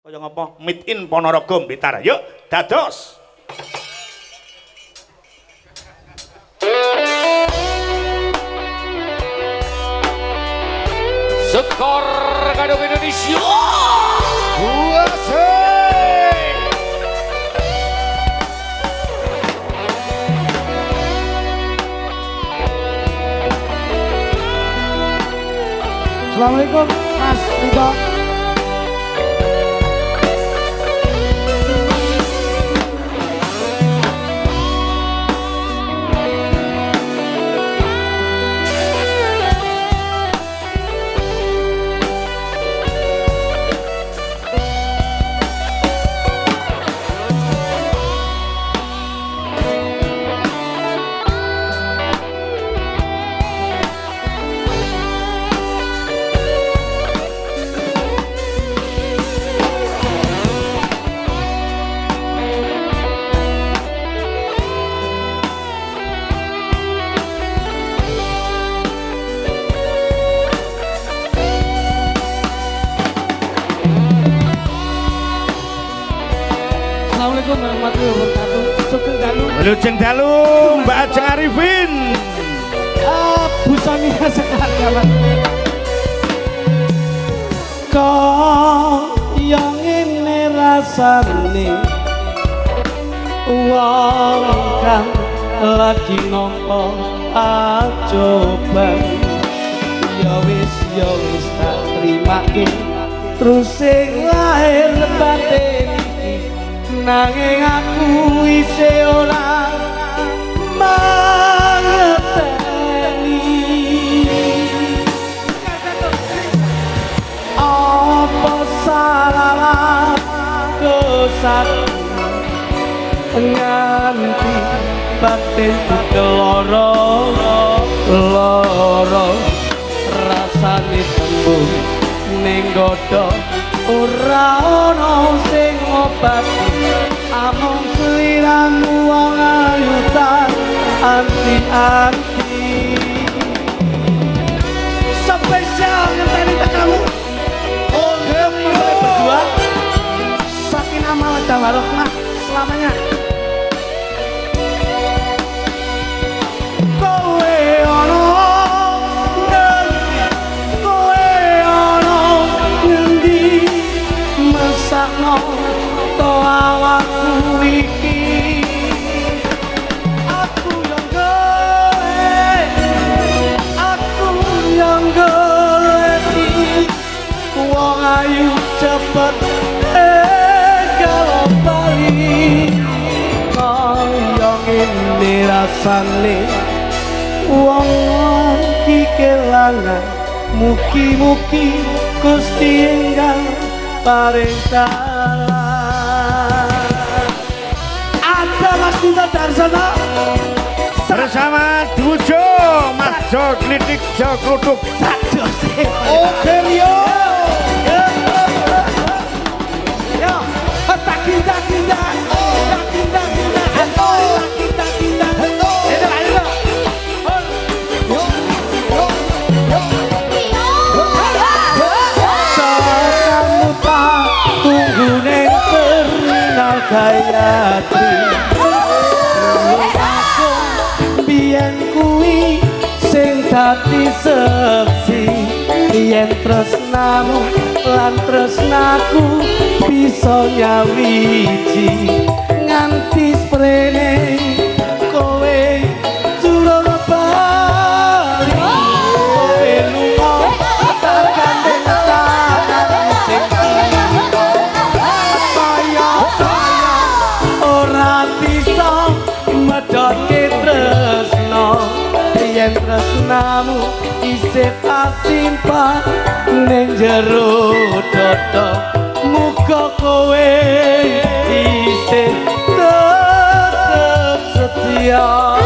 Kaya ngapa? Meet in Ponorogo Blitar. Yuk, dados. Skor Kadung Indonesia. Assalamualaikum Mas Rito. Assalamualaikum warahmatullahi wabarakatuh. Sugeng dalu. Lujeng dalu Mbak Ajeng Arifin. Bu Sonia sekali kawan. Kaya ngene rasane wong kang lagi nampa acoban. Ya wis tak trimake terus sing lahir batin nanging aku isih ora mangerteni apa salah kesak nganti batin loro rasane tembung ning godhong ora ana sing ngobati amung sliramu wong ayutan anti-anti spesial ngenteni tekamu oke mulai berdua sakinah mawaddah warahmah selamanya kowe ana sakno to awakku iki aku yang goleki wong ayu cepet kalau bali kaya ngene rasane wong iki kelangan mugi-mugi Gusti enggal paring dalan. Ada Mas Dito Darsono Bersama Dujo Mas Jo Klitik Jo Klutuk. Oke Rio. Yo, takinda. Gayatri biyen kuwi sing dadi seksi yen tresnamu lan tresnaku bisa nyawiji nganti sprene kowe durung bali kowe lunga tergandeng tangan sing yen tresnamu isih kasimpan ning jero dodo muga kowe isih tetep setia.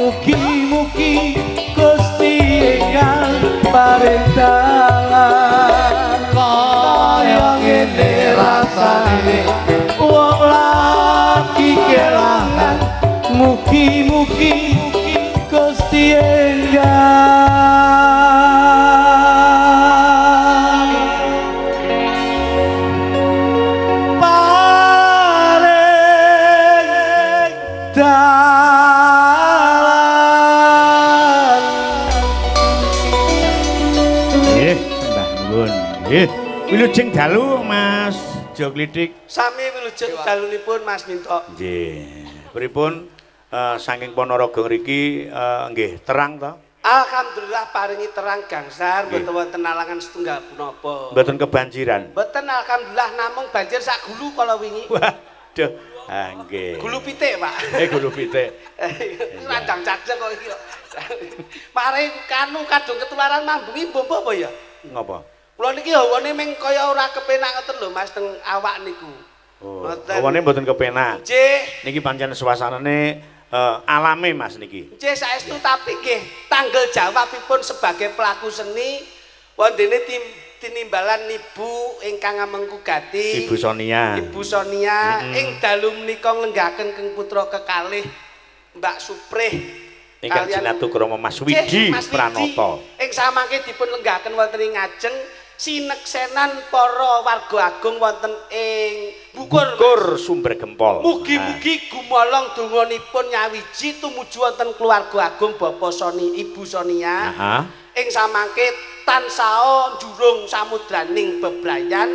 Mugi-mugi Gusti ingkang paring dalan kaya ngene rasane wong lagi kelangan mugi-mugi Gusti ingkang paring dalan. Sembah nuwun. Nggih. Wilujeng dalu Mas Joglidik. Sami wilujeng dalunipun Mas Minto. Nggih. Pripun saking Ponorogo ngriki nggih terang to? Alhamdulillah paringi terang gangsar mboten wonten alangan setunggal punapa. Mboten kebanjiran. Mboten alhamdulillah namung banjir sak gulu kala wingi. Waduh. Ah nggih. Gulu pitik, Pak. Gulu pitik. Randang cacek kok iki. Mari kanu kadung ketularan mambungi mbok apa ya? Ngapa? Kula niki hawane meng kaya ora kepenak ngoten lho Mas teng awak niku. Oh, hawane mboten kepenak. Nggih. Niki pancen suasanane alami Mas niki. Nggih saestu tapi nggih tanggal jawabipun sebagai pelaku seni wondene tinimbalan Ibu ingkang amengku gati. Ibu Sonia. Ibu Sonia ing dalu menika nglenggaken keng putra kekalih Mbak Suprih. Ingkang jinatu krama Mas Widi Pranoto. Ing samangke dipun lenggaken wonten ing ngajeng sineksenan para warga agung wonten ing Bukur Sumber Gempol. Mugi-mugi gumolong donganipun nyawiji tumuju wonten keluarga agung Bapak Soni Ibu Sonia. Ing samangke tansah jurung samudraning bebrayan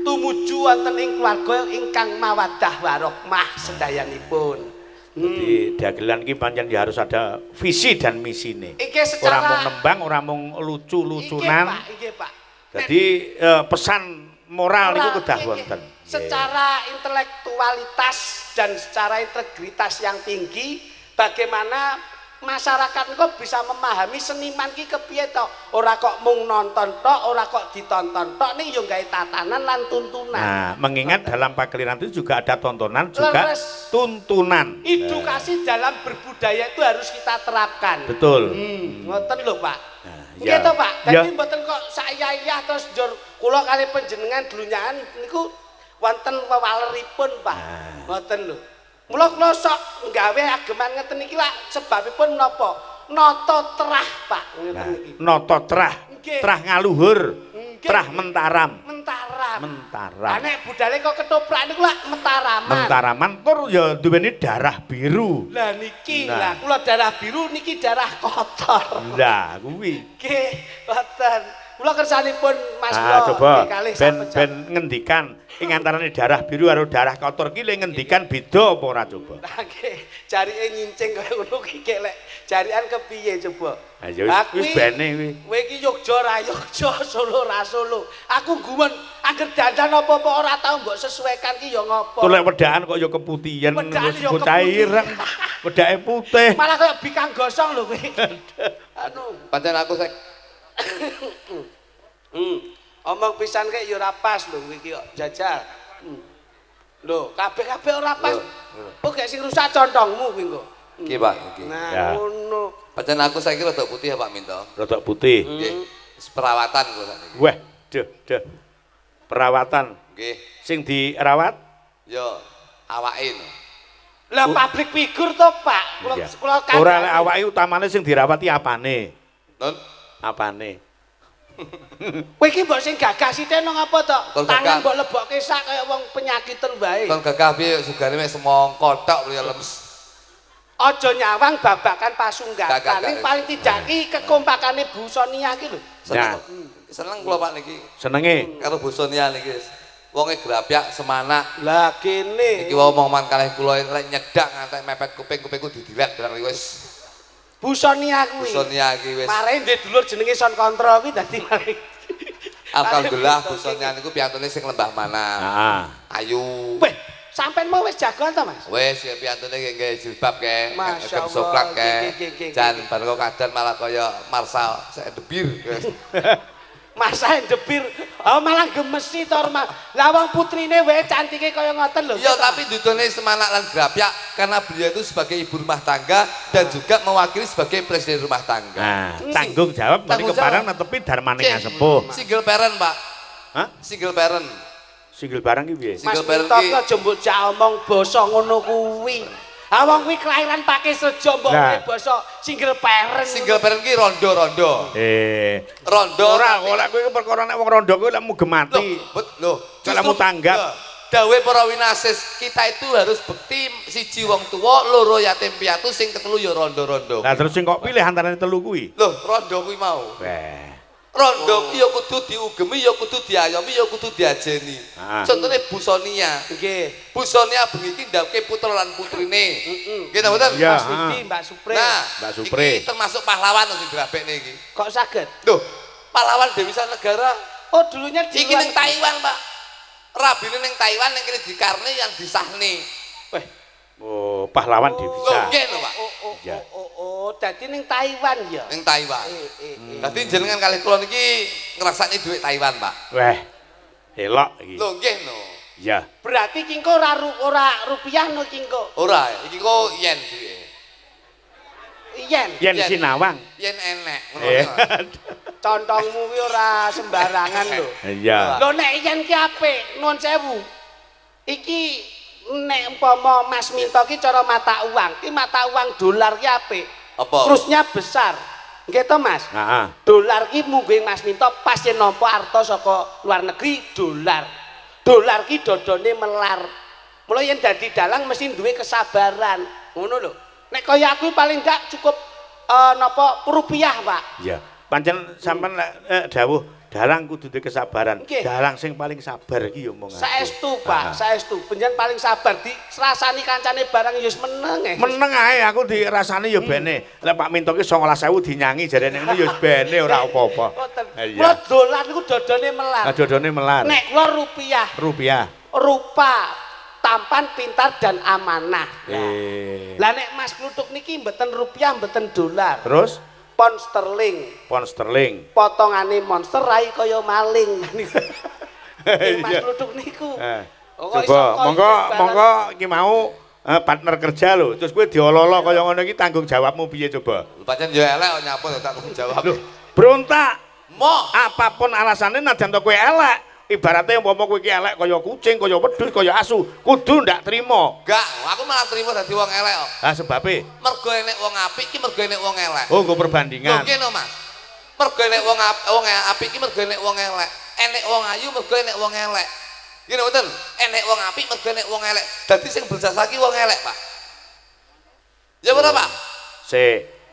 tumuju wonten ing keluarga ingkang mawaddah warahmah sedayanipun. Jadi dagelan iki pancen ya harus ada visi dan misine. Secara... Ora mung nembang, ora mung lucu-lucunan. Iki Pak. Jadi pesan moral niku kedah wonten. Secara intelektualitas dan secara integritas yang tinggi, bagaimana masyarakat kok bisa memahami seniman ki kepiye to? Ora kok mung nonton tok, ora kok ditonton tok ning yo gawe tatanan lan tuntunan. Nah, mengingat dalam pakliran itu juga ada tontonan juga tuntunan. Edukasi dalam berbudaya itu harus kita terapkan. Betul. Ngoten lho, Pak. Ya. Gitu Pak, jadi mboten kok saya terus jur kula kali panjenengan dlunyaan niku wonten wewaleripun Pak. Ngoten lho. Mula kula sok nggawe ageman ngeten iki lak sebabipun menapa? Nata terah Pak ngeten iki. Nata terah. Terah ngaluhur. Terah mentaram. Lah nek budale kok ketoprak niku lak mentaraman. Mentaraman tur ya duweni darah biru. Lah niki lah kula darah biru niki darah kotor. Lah kuwi. Nggih, ngoten. Kula kersanipun Mas kula coba kalih ben ngendikan ing antarane darah biru karo darah kotor ki le ngendikan beda apa ora coba. Lah nggih, jarike nyincing kaya ngono ki lek jarikan kepiye coba. Ha ya wis bene kuwi. Kowe iki Yogya ra Yogya, Solo ra Solo. Aku gumun angger dandan apa-apa ora tau mbok sesuaikan ki ya ngopo. Tulek wedaan kok ya keputihan wis cair. Wedake putih. Malah kaya bikang gosong lho kowe. Anu, Pancen aku sek omong pisan kek ya ora pas lho kowe iki kok jajal. Lho, kabeh-kabeh ora pas. Oh, gak sing rusak contongmu kuwi kok. iki Pak iki. Nah, ngono. Pancen aku saiki rada putih ya Pak Minto. Rada putih. Nggih. Perawatan kula sakniki. Wah, duh. Perawatan. Nggih. Sing dirawat Yo awake no. Lah public figure to, Pak. Kula ora lek awake utamane sing dirawati apane? Nun, Apane? kowe iki mbok sing gagah sithik nang apa to? Kon Tangan gagah. mbok lebokke sak kaya wong penyakiten wae. kon gagah piye sugane mek semongko tok ya lemes. Aja nyawang babakan pasunggakan. Gagah. Ning paling tidak ki kekompakane Bu Sonia ki lho. Seneng. Seneng kula Pak niki Senenge. karo Bu Sonia niki. Wonge grapyak semanak. Lah kene. Iki wae omongan kalih kula lek nyedak ngantek mepet kuping-kupingku didilet barang wis. Bu Sonia Bu kuwi. Sonia iki wis. Mare ndek dulur jenenge Son Kontrol kuwi dadi mari. Alhamdulillah Bu Sonia niku piyantune sing lembah mana. Heeh. Ayu. Weh, sampean mau wis jagoan to, Mas? Wis ya piyantune nggih jilbab ke, Masya Allah, soplak ke. nggih. Jan bar kok kadan malah kaya Marsal sek debir. Masa ndebir malah gemesi to Mas. Lah wong putrine wae cantike kaya ngoten lho. Iya, tapi dudune Semanak lan Grapyak karena beliau itu sebagai ibu rumah tangga dan juga mewakili sebagai presiden rumah tangga. Nah, tanggung jawab mari kepareng netepi darmane ngasepuh. Single parent, Pak. Hah? Single parent. Single barang ki piye? Mas Single parent Minto ki- aja mbok jak omong basa ngono kuwi. Ah wong kuwi kelahiran pakai sejo mbok Nah. basa single parent. Single parent ki rondo-rondo. Rondo Ora kowe perkara nek wong rondo kowe lek mugem mati. Loh, Kalau mau tanggap. Dawe para winasis, kita itu harus bekti siji wong tuwa, loro yatim piatu, sing ketelu ya rondo-rondo. Lah terus sing kok pilih antarané telu kuwi? Loh, rondo kuwi mau. Weh. Rondo kuwi ya kudu diugemi, ya kudu diayomi, ya kudu diajeni. Ah. Contohnya Bu Sonia. Nggih. Bu Sonia bengi iki ndawke putra lan putrine. Nggih ta mboten? Iya. Mas Didi, Mbak Supri. Nah, Mbak Supri. iki termasuk pahlawan sing dirabekne iki. Kok saged? Loh, pahlawan Dewisa Negara. Oh, dulunya di Iki ning Taiwan, Pak. Rabine ning Taiwan ning kene dikarne yang disahne. Weh. Oh, pahlawan Loh, Devisa. nggih lho, Pak. Iya. Dadi ning Taiwan ya. Ning Taiwan. Dadi jenengan kalih kula niki ngrasakne dhuwit Taiwan, Pak. Weh. Elok iki. Lho, nggih no. Iya. Berarti kingko ora rupiah no kingko. Ora, iki kok yen duwe. Yen. Yen Yen. sinawang. Yen enek ngono. Eh. Contongmu kuwi ora sembarangan lho. Iya. Lho nek yen ki apik, nuwun sewu. Iki nek umpama Mas Minto ki cara mata uang, ki mata uang dolar ki apik. Apa? Kurusnya besar. Nggih to Mas? Heeh. Dolar ki mungguing Mas Minto pas yen nampa arta saka luar negeri dolar. Dolar ki dodone melar. Mula yen dadi dalang mesti duwe kesabaran. Ngono lho. Nek kaya aku paling ndak cukup napa rupiah, Pak. Iya. Pancen sampean dawuh dalang kudu duwe kesabaran. Nggih. Dalang sing paling sabar iki ya omong aku. Saestu, Pak, saestu. Panjenengan paling sabar dirasani kancane barang ya wis meneng. Meneng ae aku dirasani ya bene. Lek Pak Minto ki 19.000 dinyangi jarene ngono ya wis bene ora apa-apa. Kula dolar niku dodone melar. Lah dodone melar. Nek kula rupiah, Rupiah. rupa, tampan, pintar dan amanah. Lah nek Mas Kluthuk niki mboten rupiah, mboten dolar. Terus Pound sterling. pound sterling. Potongane monster rai kaya maling. Mas Iya. Kluthuk niku. Oh, kok iso Coba kok monggo barang- monggo iki mau partner kerja lho. Terus kowe diololo kaya ngono iki tanggung jawabmu piye coba? Pancen yo elek kok nyapa tak jawab. Loh, berontak. Moh. Apapun alasannya najan to kowe elek. Ibaratnya umpama kowe iki elek kaya kucing, kaya wedhus, kaya asu, kudu ndak trimo. Enggak, aku malah terima dadi wong elek kok. Lah sebabe Mergo enek wong apik iki mergo enek wong elek. oh nggo Lho perbandingan. nggih no, Mas. Mergo enek wong apik iki mergo enek wong elek. Enek wong ayu mergo enek wong elek. Ngene mboten? Enek wong apik mergo enek wong elek. Dadi sing berjasa iki wong elek, Pak. Ya ora, Pak?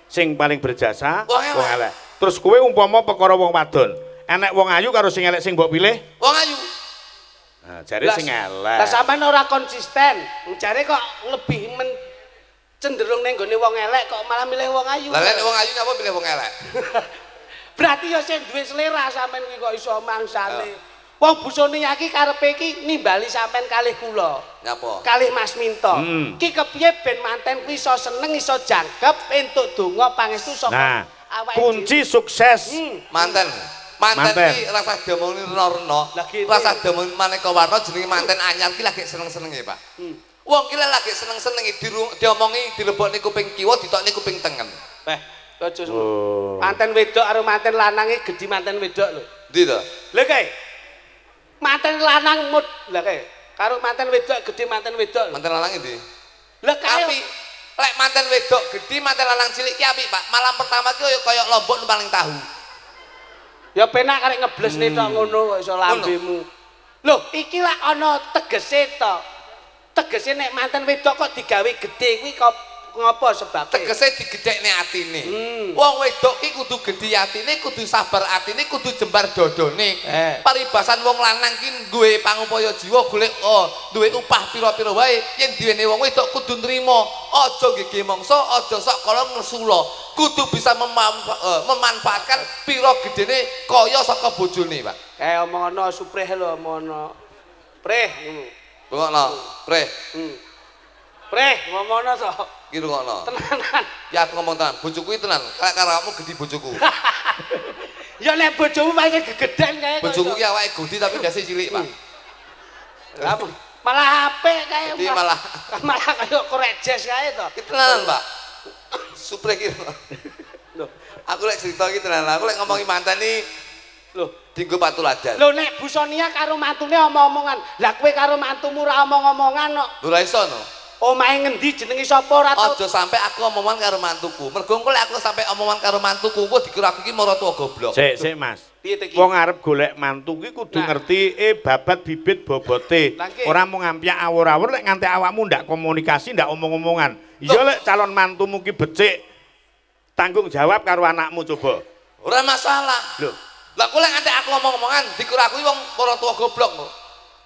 Sing paling berjasa Wong elek. wong elek. Terus kowe umpama perkara wong wadon, enek wong ayu karo sing elek sing mbok pilih? Wong ayu. Nah, jare sing elek. Lah sampean ora konsisten. Jare kok lebih cenderung ning gone wong elek kok malah milih wong ayu. Lah nek wong ayu nyapa pilih wong elek? Berarti ya sing duwe selera sampean kuwi kok iso mangsane. Wong busone iki karepe iki nimbali sampean kalih kula. Nyapa? Kalih Mas Minto. Ki kepiye ben manten kuwi iso seneng, iso jangkep entuk donga pangestu saka Nah, awake kunci sukses. Manten. Manten iki rasa diomongni rena-rena. Rasa diomongni maneka warna jenenge manten anyar ki lagi seneng-senenge, Pak. Wong ki lagi seneng-senenge diomongi dilebokne kuping kiwa ditokne kuping tengen. Aja Oh. manten wedok karo manten lanange gedhi manten wedok lho. Ndi to? Lha kae. Manten lanang mut lha kae. Karo manten wedok gedhi manten wedok. Manten lanang ndi? Lha kae Tapi lek manten wedok gedhi manten lanang cilik ki apik, Pak. Malam pertama ki koyo lombok paling tahu. ya penak karek ngeblesne tok ngono kok iso lambemu. Lho, iki lak ana tegese to. Tegese nek manten wedok kok digawe gedhe kuwi kok ngopo sebab? Tegese digedhekne atine. Wong wedok ki kudu gedhi atine, kudu sabar atine, kudu jembar dodone. Paribasan wong lanang ki duwe pangupaya jiwa golek duwe upah pira-pira wae yen diwene wong wedok kudu nrimo. Aja gege mangsa, aja sok kala ngesula. Kudu bisa memanfaatkan pira gedene kaya saka bojone, Pak. Omongono supreh lho omongono. Preh ngono. Rungokno, Pre. Preh ngomono to. Iki rungokno. Tenanan. Ya aku ngomong tenan, bojoku iki tenan. Kayak karo kamu gedhi bojoku. Ya nek bojomu pancen gegeden kae. Bojoku ki awake gede tapi ndase cilik, Pak. Lah malah apik kae. Jadi malah kaya korek jas kae to. Ki tenanan, Pak. Supre ki. Lho, Aku lek cerita ki tenanan. Aku lek ngomongi mantan iki lho, dienggo patuladan. lho nek Bu Sonia karo mantune omong-omongan. Lah kowe karo mantumu ora omong-omongan kok. Ora iso no. Omahe ngendi jenenge sapa ora tau. Aja sampe aku omongan karo mantuku. Mergo engko lek aku sampe omongan karo mantuku, engko dikira aku ki mara tuwa goblok. Sik Mas. Piye to iki? Wong arep golek mantu ki kudu Nah. ngerti babat bibit bobote. Lah, nggih. Ora mung ngampiak awur-awur lek nganti awakmu ndak komunikasi, ndak omong-omongan. Iya lek calon mantumu ki becik tanggung jawab karo anakmu coba. Ora masalah. Lho, Lah kok lek nganti aku omong-omongan dikira aku ki wong mara tuwa goblok kok.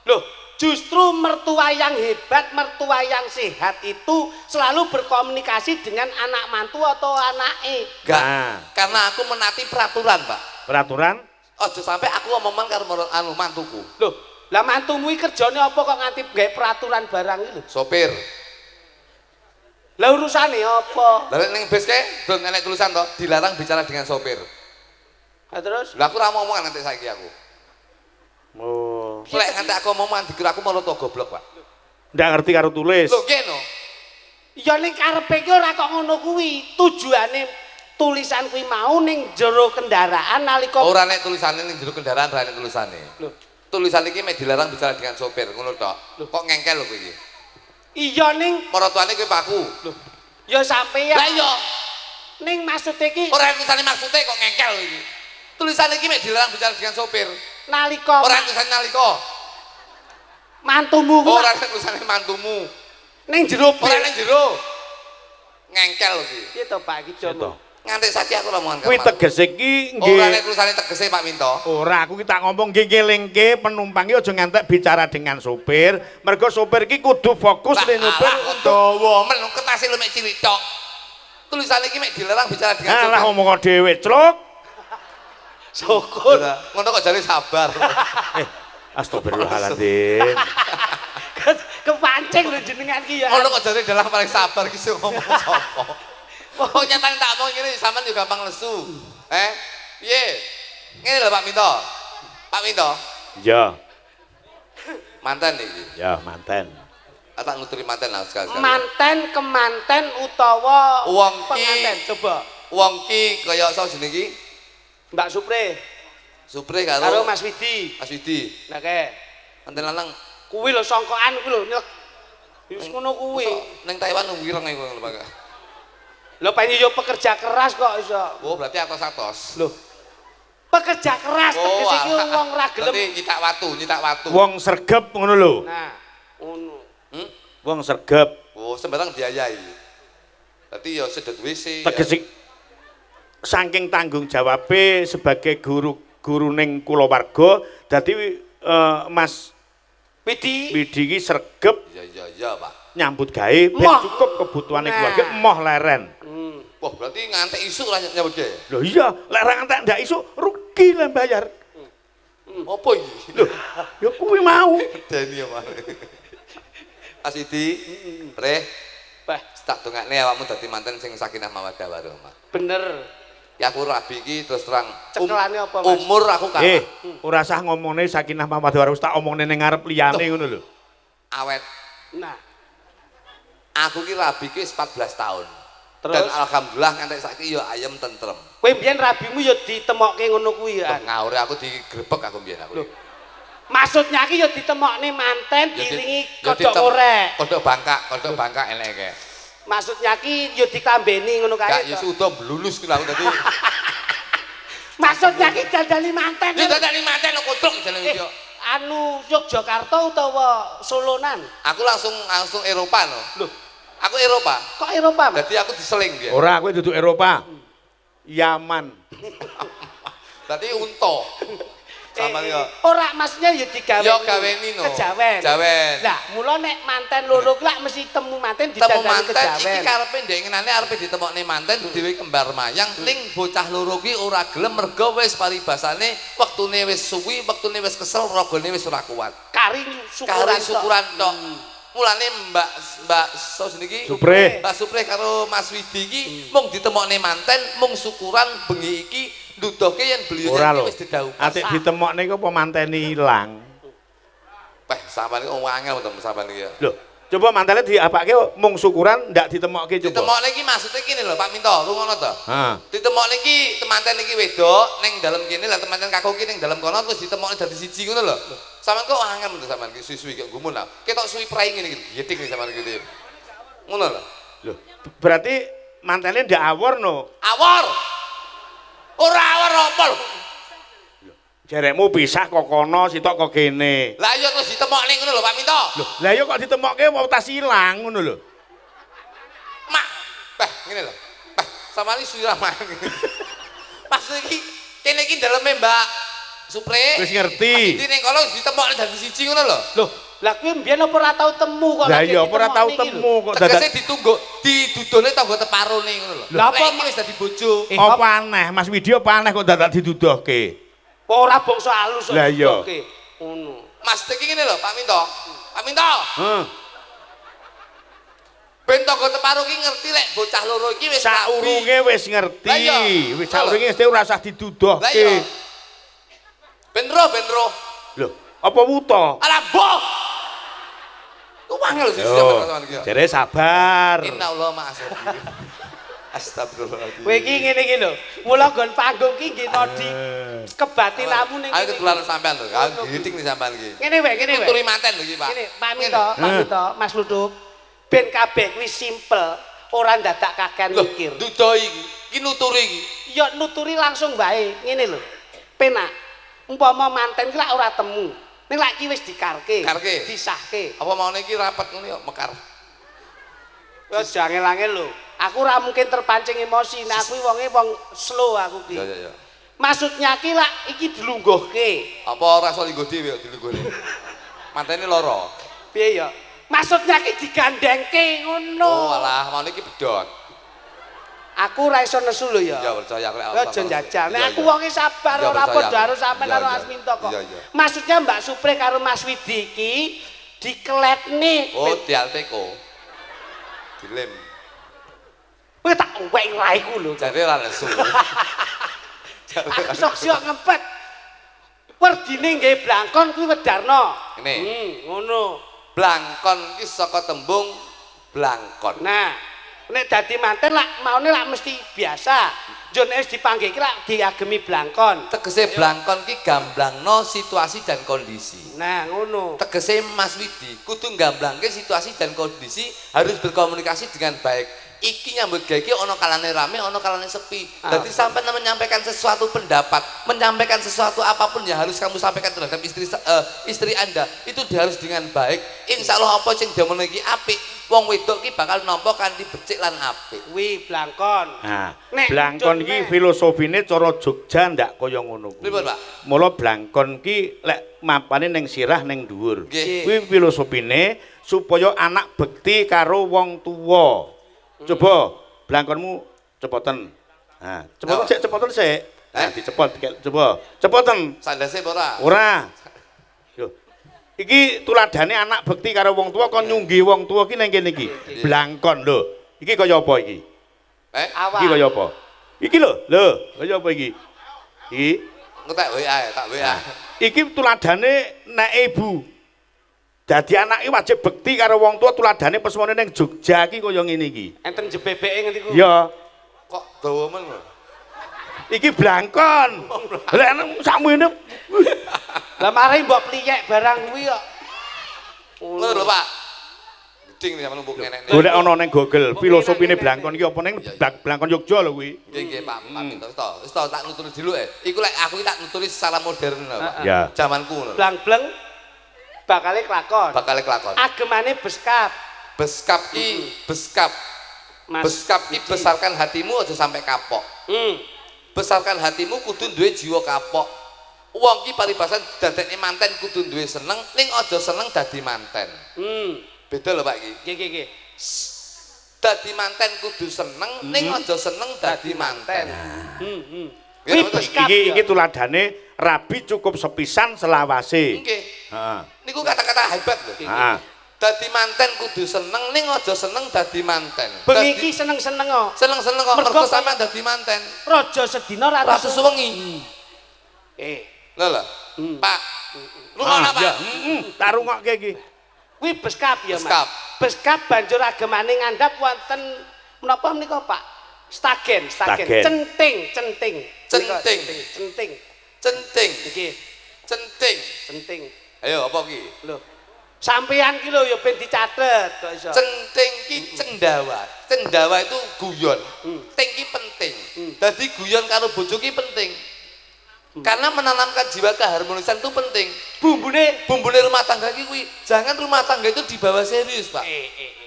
Loh, justru mertua yang hebat, mertua yang sehat itu selalu berkomunikasi dengan anak mantu atau anake. Enggak. Nah. Karena aku menati peraturan, Pak. peraturan Aja sampe aku omongan karo mantuku. Loh, lah mantumu iki kerjane apa kok nganti gawe peraturan barang iki lho? Sopir. Lah urusane apa? Lah ning bis kae don enek tulisan to, dilarang bicara dengan sopir. Lah terus Lah aku ora mau omongan nganti saiki aku. oh Lek nganti aku omongan dikira aku malah tuwa goblok, Pak. ndak ngerti karo tulis. Lho, nggih no. ya ning karepe ki ora kok ngono kuwi. Tujuane tulisan kuwi mau ning jero kendaraan nalika Ora nek tulisane ning jero kendaraan ora nek tulisane. Lho, Tulisan iki mek dilarang bicara dengan sopir, ngono tok. Kok ngengkel lho kowe iki. iya ning Maratuane kowe paku. lho. Ya sampeyan. Lah iya, Ning maksud iki ora tulisane maksude kok ngengkel lho iki. Tulisan iki mek dilarang bicara dengan sopir. nalika Ora tulisane nalika. mantumu kuwi Ora nek tulisane mantumu. ning jero Ora ning jero. Ngengkel lho iki. piye to Pak iki Jono? Nganti saiki aku ora omongan Kuwi karo. tegese ki Ora nggih. nek tulisane tegese Pak Minto. Ora, aku ki tak ngomong nggih ngelingke penumpang ki aja ngantek bicara dengan sopir. Mergo sopir ki kudu fokus Lah, ning nyopir alah, dawa men kertas lu mek cilik tok. Tulisane iki mek dilarang bicara dengan sopir. Alah omong dhewe, Cluk. Syukur. Ngono kok jare sabar. Astagfirullahaladzim. Kepancing lho jenengan ki ya. Ngono kok jare dalang paling sabar ki sing ngomong sapa. Wong nyatane tak omong ngene sampean yo gampang lesu. Piye? Ngene lho Pak Minto. Pak Minto, Ya, mantan iki. ya manten. Tak nuturi mantan lah sekali-sekali. Manten, kemanten utawa Wong ki- penganten coba. Wong ki kaya sapa jenenge iki? Mbak Supre Supre karo karo Mas Widi. Mas Widi. Lah kae. Mantan lanang Kuwi lho songkokan kuwi lho nyelek. Wis ngono kuwi. ning Taiwan wireng iku lho Pak. Lho pengen yo pekerja keras kok iso. Oh, berarti atos-atos. Lho. Pekerja keras tegese iki alah. wong ra Berarti gelem. nyitak watu. Wong sergep ngono lho. Nah, ngono. Hmm? Wong sergep. Oh, sembarang diayai. Berarti ya sedot WC. Tegese saking tanggung jawabe sebagai guru ning kulawarga dadi Mas Widi. Widi ki sergep Ya, Pak. nyambut gawe ben Moh. cukup kebutuhane Nah. keluarga emoh leren. Wah, berarti ngantek isuk lah nyambut gawe. Lho iya, lek ra ngantek ndak iso rugi lah bayar. Apa iki? Lho, ya kuwi mau. Deni ya, Pak. Mas Idi, Re, Bah, tak dongakne awakmu dadi manten sing sakinah mawaddah warahmah. bener. Ya aku rabi iki terus terang Cekelane apa, Mas? umur aku kalah. Ora usah ngomongne sakinah mawaddah warahmah tak omongne ning ngarep liyane ngono lho. Awet. Nah, Aku ki rabi ki 14 tahun. terus Dan alhamdulillah ngantek saiki ya ayem tentrem. kowe mbiyen rabimu ya ditemokke ngono kuwi ya. Ngawure aku digrebek aku mbiyen aku. Loh. Maksudnya ki ya ditemokne manten Ya diringi ya kodhok orek. Kodhok bangkak elek kae. Maksudnya ki ya dikambeni ngono Gak kae. ya to. sudah blulus ki aku dadi. Maksudnya ki dandani manten. Ya dadi manten lo kodhok jenenge yo. Anu Yogyakarta utawa Solonan? Aku langsung Eropa no. Loh, Aku Eropa. kok Eropa, Mas? Jadi aku diseling dia. Ora kowe duduk Eropa. Yaman. Berarti unta. Sama ya. Ora maksudnya ya digawe. Ya gaweni no. Kejawen. Jawen. Lah, mula nek manten loro ki lak mesti temu manten Temu didandani manten kejawen. iki karepe ndek ngenane arepe ditemokne manten dhewe kembar mayang ning bocah loro ki ora gelem mergo wis paribasane wektune wis suwi, wektune wis kesel, ragane wis ora kuat. Kari syukuran. Kari syukuran tok. Mulane Mbak so jenenge Supre. Mbak Supre karo Mas Widi iki mung ditemokne manten, mung syukuran bengi iki Nduduhke yen beliau ora iki lho. wis didhawuhi. Atik ditemokne iku apa manteni ilang. Peh sampean iki wong angel to sampean iki ya. Lho, coba mantene diapake mung syukuran ndak ditemokke coba. Ditemokne iki maksude kene lho Pak Minto, rungono to. Heeh. Ditemokne iki temanten iki wedok ning dalem kene lah temanten kakung iki ning dalem kono terus ditemokne dadi siji ngono lho. Sampeyan kok angel to sampeyan iki suwi-suwi kok gumun lah. Ketok suwi prai ngene iki. Yetik nih sampeyan iki. Ngono lho. Lho, berarti mantene ndak awor no. Awor. Ora awor apa lho. Jerekmu pisah kok kono sitok kok kene. Lah iya terus ditemokne ngono lho Pak Minto. Lho, lah ya kok ditemokke mau tas ilang ngono lho. Mak, peh ngene lho. Peh sampeyan iki suwi ramah. Maksud iki kene iki daleme Mbak Supre. Wis ngerti. Dadi ning kono ditemokne dadi siji ngono lho. Loh, lah kuwi mbiyen apa ora tau temu kok Lah lagi iya apa ora tau ditemokne iki lho. temu kok Tegese dadak. ditunggu didudone tangga teparone ngono lho. Lah apa iki wis dadi bojo. Apa aneh Mas Widya apa aneh kok dadak diduduhke. Kok ora bangsa alus kok. Lah iya. Oke. Ngono. Mas iki ngene lho Pak Minto. Pak Minto. Heeh. Ben tangga teparo ki ngerti lek bocah loro iki wis Saurunge wis ngerti. Lah iya. Wis saurunge mesti ora usah Lah iya. diduduhke. Ben roh. Lho, apa wuta? Alah boh. Ku wangel sih sampean iki. Jare sabar. Innallaha ma'asir. Astagfirullahaladzim. Kowe iki ngene iki lho. Mula nggon panggung iki nggih nodi kebatinamu ning Ayo kene. ketularan sampean lho. Aku giting nih sampean iki. Ngene wae, ngene wae. Tuturi manten lho iki, Pak. Ngene, Pak Minto, Mas Ludup. Ben kabeh kuwi simpel, ora ndadak kakean Lho, mikir. dudohi iki. Iki nuturi iki. Ya nuturi langsung wae. Ngene lho. Penak. Umpama manten ki lak ora temu. Ning lak ki wis dikarke. Karke. Disahke. Apa maune iki rapat ngono ya mekar. Ya jangel-angel lho. Aku ora mungkin terpancing emosi. Nek aku wonge wong slow aku ki. Ya. Maksudnya ki lak iki dilungguhke. Apa ora iso linggo dhewe kok dilunggone. Mantene lara. Piye ya? Maksudnya ki digandengke ngono. Oh, alah, maune iki bedhot. Aku ora iso nesu lho ya. Ya percaya aku lek Ya aja njajal. Nek aku wonge sabar Ya, ora percaya padha aku. karo sampean Ya, karo ya. Asminto kok. Iya, iya. Maksudnya Mbak Supre karo Mas Widi iki dikeletne. Oh, dialteko. Dilem. Kowe tak wek raiku lho. Jare ora nesu. Aku sok siok ngempet. Werdine nggih blangkon kuwi Wedarno. Ngene. Ngono. Blangkon iki saka tembung blangkon. Nah, nek dadi manten lak maune lak mesti biasa. Yo nek wis dipanggih iki lak diagemi blangkon. Tegese blangkon ki gamblangno situasi dan kondisi. Nah, ngono. Tegese Mas Widi kudu gamblangke situasi dan kondisi harus berkomunikasi dengan baik. Iki nyambut gawe iki ana kalane rame, ana kalane sepi. Dadi sampean menyampaikan sesuatu pendapat, menyampaikan sesuatu apapun yang harus kamu sampaikan terhadap istri Anda itu harus dengan baik. Insyaallah apa sing demono iki apik, wong wedok ki bakal nampa kanthi becik lan apik. Kuwi blangkon. Nah, Nek blangkon Jun, ki nek. filosofine cara Jogja ndak kaya ngono kuwi. Pripun, Pak? Mula blangkon ki lek mampane ning sirah ning dhuwur. Nggih. Kuwi filosofine supaya anak bekti karo wong tuwa. Coba blangkonmu cepoten. Nah, cepoten sik, cepoten sik. Nah, dicepot coba. Cepoten. Sandase apa ora? Ora. Yo. Iki tuladane anak bekti karo wong tuwa kon nyunggi wong tuwa ki ning kene iki. Blangkon lho. Iki kaya apa iki? Iki kaya apa? Iki lho, kaya apa iki? Iki Ngetek WA, tak WA. iki tuladane nek ibu. Dadi anak iki wajib bekti karo wong tuwa tuladane pesmone ning Jogja iki kaya ngene iki. Enten jebebeke ngendi ku? Ya, Kok dawa men lho. iki blangkon. Lek sakmene Lah mari mbok pliyek barang kuwi kok. Ngono lho, Pak. Geding nih sampeyan mbok nenek. golek ana ning Google filosofine blangkon iki apa ning blangkon Jogja lho kuwi. Nggih, Pak. Minta wis to tak nuturi dulu Iku lek aku iki tak nuturi secara modern lho, Pak. Ya. Zamanku ngono. Blang-bleng bakale kelakon. Bakal kelakon. Agemane beskap. Beskap ki beskap. Mas. Beskap ki besarkan hatimu aja sampai kapok. Besarkan hatimu kudu duwe jiwa kapok. Wong ki paribasan dadekne manten kudu duwe seneng, ning aja seneng dadi manten. Beda lho Pak iki. Nggih. Dadi manten kudu seneng, ning aja seneng dadi manten. Kuwi beskap. Iki tuladane rabi cukup sepisan selawase. Nggih. Heeh. Niku kata-kata hebat lho. Heeh. Dadi manten kudu seneng ning aja seneng dadi manten. Bengi iki seneng-seneng kok. Seneng-seneng kok mergo sampean dadi manten. Raja sedina ra Ratu suwengi. Lho lho. Pak. Lungono Pak. Tak rungokke iki. Kuwi beskap ya, Mas. Beskap. Beskap banjur agemane ngandhap wonten menapa menika, Pak? Stagen. Stagen. Centing. Nggih. Centing. Ayo apa ki? Lho. Sampeyan ki lho ya ben dicatet kok iso. Centing ki cendawa. Cendawa itu guyon. Ting ki penting. Dadi guyon karo bojo ki penting. Karena menanamkan jiwa keharmonisan itu penting. Bumbune rumah tangga ki kuwi, jangan rumah tangga itu dibawa serius, Pak.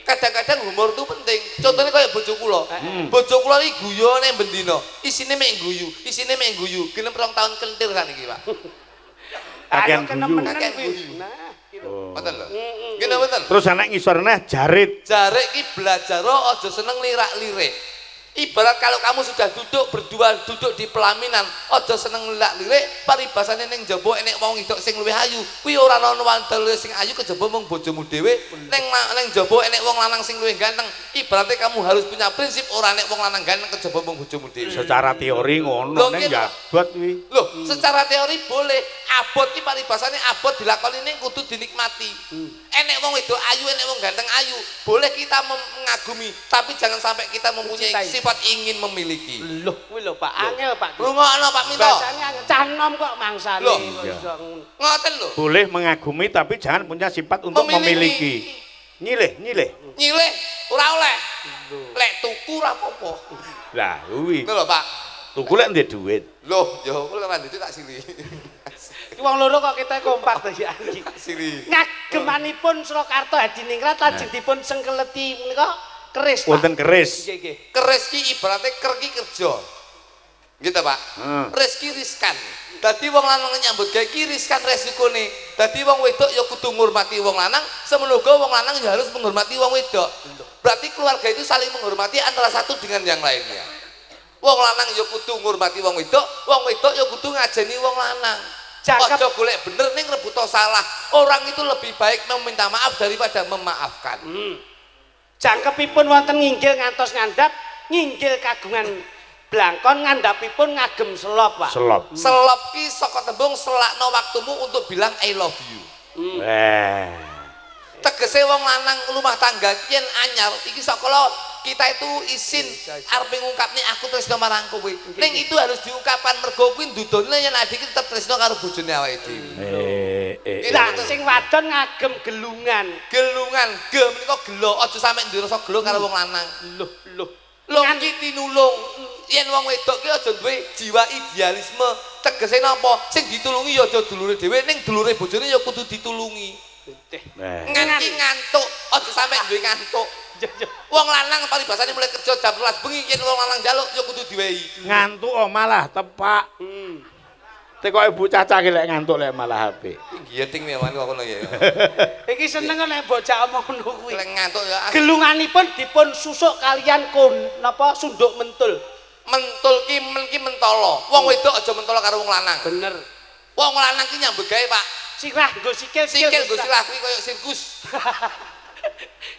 Kadang-kadang humor itu penting. Contohnya kayak bojo kula. Bojo kula iki guyone bendina. Isine mek guyu. Genep 2 tahun kentir kan iki, Pak. Kakean guyu. Nah, gitu. Betul lho. Gini betul. Terus anak ngisorne jarit. Jarik ki belajar aja seneng lirak-lirik. Ibarat kalau kamu sudah duduk berdua duduk di pelaminan, aja seneng lirak-lirik, paribasane ning jaba enek wong wedok sing luwih ayu. Kuwi ora ana wandel sing ayu kejaba mung bojomu dhewe. Ning jaba enek wong lanang sing luwih ganteng. Ibaratnya kamu harus punya prinsip ora enek wong lanang ganteng kejaba mung bojomu dhewe. Secara teori ngono ning jabat kuwi. Loh, secara teori boleh. Abot ki paribasane abot dilakoni ning kudu dinikmati. Enek wong wedok ayu, enek wong ganteng ayu, boleh kita mengagumi, tapi jangan sampai kita mempunyai sifat ingin memiliki. Loh, kuwi lho Pak, angel Pak. Rungokno Pak Minto. Bahasane angel canom kok mangsane kok iso. Ngoten lho. Boleh mengagumi tapi jangan punya sifat untuk memiliki. Nyilih. Nyilih ora oleh. Lek tuku ora apa-apa. Lah kuwi. Lho Pak. Tuku lek ndek duit. Loh, yo kula kan duit tak silih. Ki wong loro kok kita kompak to ya iki. Silih. Ngagemanipun Surakarta Hadiningrat lajeng dipun sengkeleti menika keris, Pak. Wonten keris. Nggih. Keris ki ibaratnya ker ki kerja. Gitu Pak. Rezeki riskan. Dadi wong lanang nyambut gawe ki riskan resikone. Dadi wong wedok ya kudu ngurmati wong lanang, semono wong lanang ya harus menghormati wong wedok. Berarti keluarga itu saling menghormati antara satu dengan yang lainnya. Wong lanang ya kudu ngurmati wong wedok ya kudu ngajeni wong lanang. Ojo golek bener ning rebut salah. Orang itu lebih baik meminta maaf daripada memaafkan. Jangkepipun wonten nginggil ngantos ngandhap, nginggil kagungan blangkon ngandhapipun ngagem selop, Pak. Selop ki saka tembung selakno waktumu untuk bilang I love you. Tegese wong lanang rumah tangga yen anyar iki saka kita itu isin arep ngungkapne aku tresno marang kowe. Ning itu harus diungkapkan mergo kuwi ndudone yen adik tetep tresno karo bojone awake dhewe. Lah sing wadon ngagem gelungan. Ge menika gelo, aja sampe ndirasa gelo karo wong lanang. Lho iki tinulung. Yen wong wedok ki aja duwe jiwa idealisme. Tegese napa? Sing ditulungi ya aja dulure dhewe, ning dulure bojone ya kudu ditulungi. Nganti ngantuk, aja sampe duwe ngantuk. Wong lanang paribasane mulai kerja jam 12 bengi yen wong lanang njaluk ya kudu diwehi. Ngantuk malah tepak. Tekoke bocah cah ki lek ngantuk lek malah HP. Giyeting mewan kok ngono ya. Iki seneng nek bocah omong ngono kuwi. Lek ngantuk ya. Gelunganipun dipun susuk kalian napa sunduk mentul. Mentul ki mentolo. Wong wedok aja mentolo karo wong lanang. Bener. Wong lanang ki nyambut gawe, Pak. Sirah nggo sikil nggo silah kuwi koyo sirkus.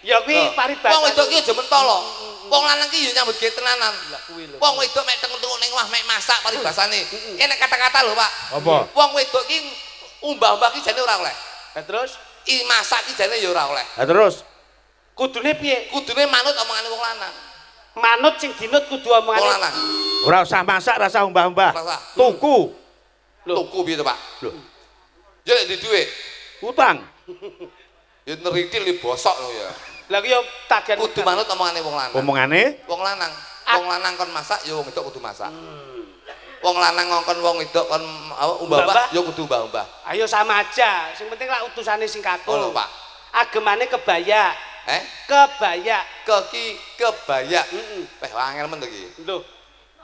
Ya kuwi paribasa. Wong wedok ki aja mentolo. Wong lanang ki yo nyambut gawe tenanan. Lah kuwi lho. Wong wedok mek tenguk-tenguk ning omah mek masak paribasane. Enek kata-kata lho, Pak. Apa? Wong wedok ki umbah-umbah ki jane ora oleh. Lah terus masak ki jane ya ora oleh. Lah terus kudune piye? Kudune manut omongane wong lanang. Manut sing dinut kudu omongane wong lanang. Ora usah masak, ora usah umbah-umbah. Tuku. Tuku piye to, Pak? Lho. Ya nek di dhuwit. Utang. Ya neritil li bosok lho ya. Lah ki yo tagihan kudu manut omongane wong lanang. Omongane? Wong lanang. Wong lanang kon masak ya wong wedok kudu masak. Wong lanang ngongkon wong wedok kon umbah-umbah ya kudu umbah-umbah. Ayo sama aja. Sing penting lak utusane sing kaku. Oh, Pak. Agemane kebaya. Kebaya. Kebaya. Weh angel men to iki. Lho.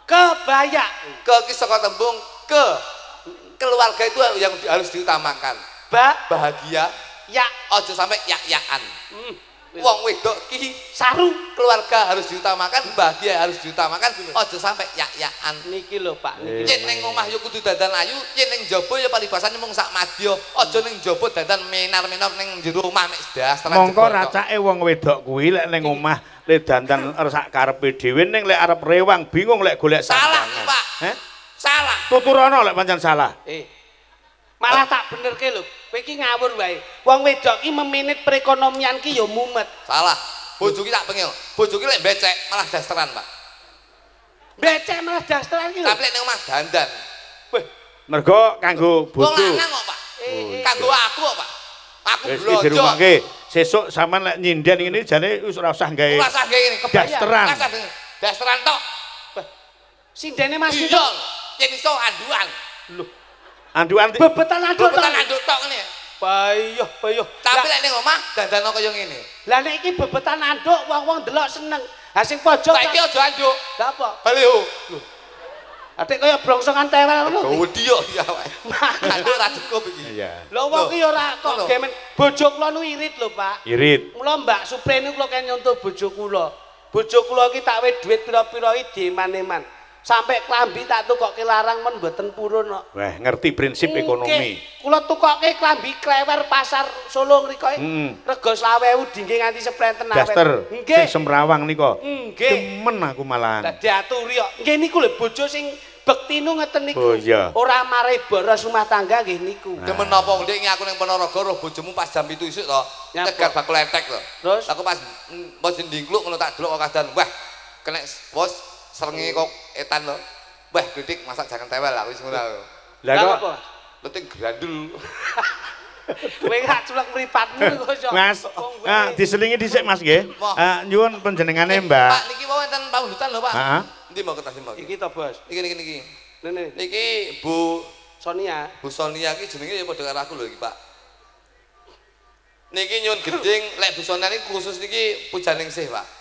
Kebaya. Ki saka tembung keluarga itu yang harus diutamakan. Bahagia. Ya, aja sampai yak-yakan. Wong wedok ki saru keluarga harus diutamakan, bahagia harus diutamakan. Aja sampai yak-yakan. Niki lho Pak niki. Yen ning omah ya kudu dandan ayu, yen ning jaba ya paribasane mung sak madya. Aja ning jaba dandan menar-menar ning jero omah mek dasteran. Mongko racake wong wedok kuwi lek ning omah lek dandan sak karepe dhewe ning lek arep rewang bingung lek golek salah, sandangan. Pak. Heh? Salah. Tuturana lek pancen salah. Malah tak benerke lho. Kowe iki ngawur wae. Wong wedok iki meminit perekonomian ki ya mumet. Salah. Bojo ki tak pengil. Bojo ki lek becek malah dasteran, Pak. Becek malah dasteran ki lho. Tapi lek ning omah dandan. Weh, Mergo kanggo Wong bojo. lanang kok, Pak. Kanggo aku kok, Pak. Aku Wis iki blojo. dirumahke. Sesuk sampean lek nyinden ngene jane wis ora usah gawe. Ora usah ngene kebayang. Dasteran. Ora usah dasteran tok. sindene Mas Nito. Iya. Yen iso anduan. Lho, Anduan bebetan anduk tok. Bebetan anduk tok ngene. Bayoh, bayoh. Tapi lek ning omah dandan kaya ngene. Lah nek iki bebetan anduk wong-wong delok seneng. Ha sing pojok. Saiki aja anduk. Lah apa? Baliho. Atik kaya brongsongan tewel ngono. Wedi yo ya wae. Anduk ra cukup iki. Iya. Lho wong ki ora kok gemen. Bojo kula nu irit lho, Pak. Irit. Mula Mbak Supre niku kula kan nyontoh bojo kula. Bojo kula iki tak we dhuwit pira-pira iki diman-eman. Sampai klambi tak tukokke larang men mboten purun kok. Wah, ngerti prinsip ekonomi. Kula tukokke klambi klewer pasar Solo mriko rega 20.000 dingge nganti seprenten awet. Daster Nggih. sing Semrawang nika. Nggih. Demen aku malahan. Lah diaturi kok. Nggih niku lho bojo sing bektinu ngeten niku. Oh iya. Ora mare boros rumah tangga nggih niku. Demen napa ndik aku ning Ponorogo roh bojomu pas jam 7 isuk to. Nyapa? Tegar bakul entek to. Terus? Aku pas ndingkluk ngono tak delok kok kadan. Wah, kena bos srenge kok etan to. Wah, kritik masak jangan tewel aku wis ngono aku. Lah kok apa? Leting grandul. Kowe gak culek mripatmu kok iso. Mas, diselingi dhisik Mas nggih. Mo. Nyuwun panjenengane Pak, Mbak. niki mau enten pamundutan lho, Pak. Heeh. Endi mau kertas mau? Iki to, Bos. Niki. Nene, Niki Bu Sonia. Sonia ki jenenge ya padha karo aku lho iki, Pak. Niki nyuwun gedeng lek Bu Sonia niki khusus niki pujaningsih, Pak.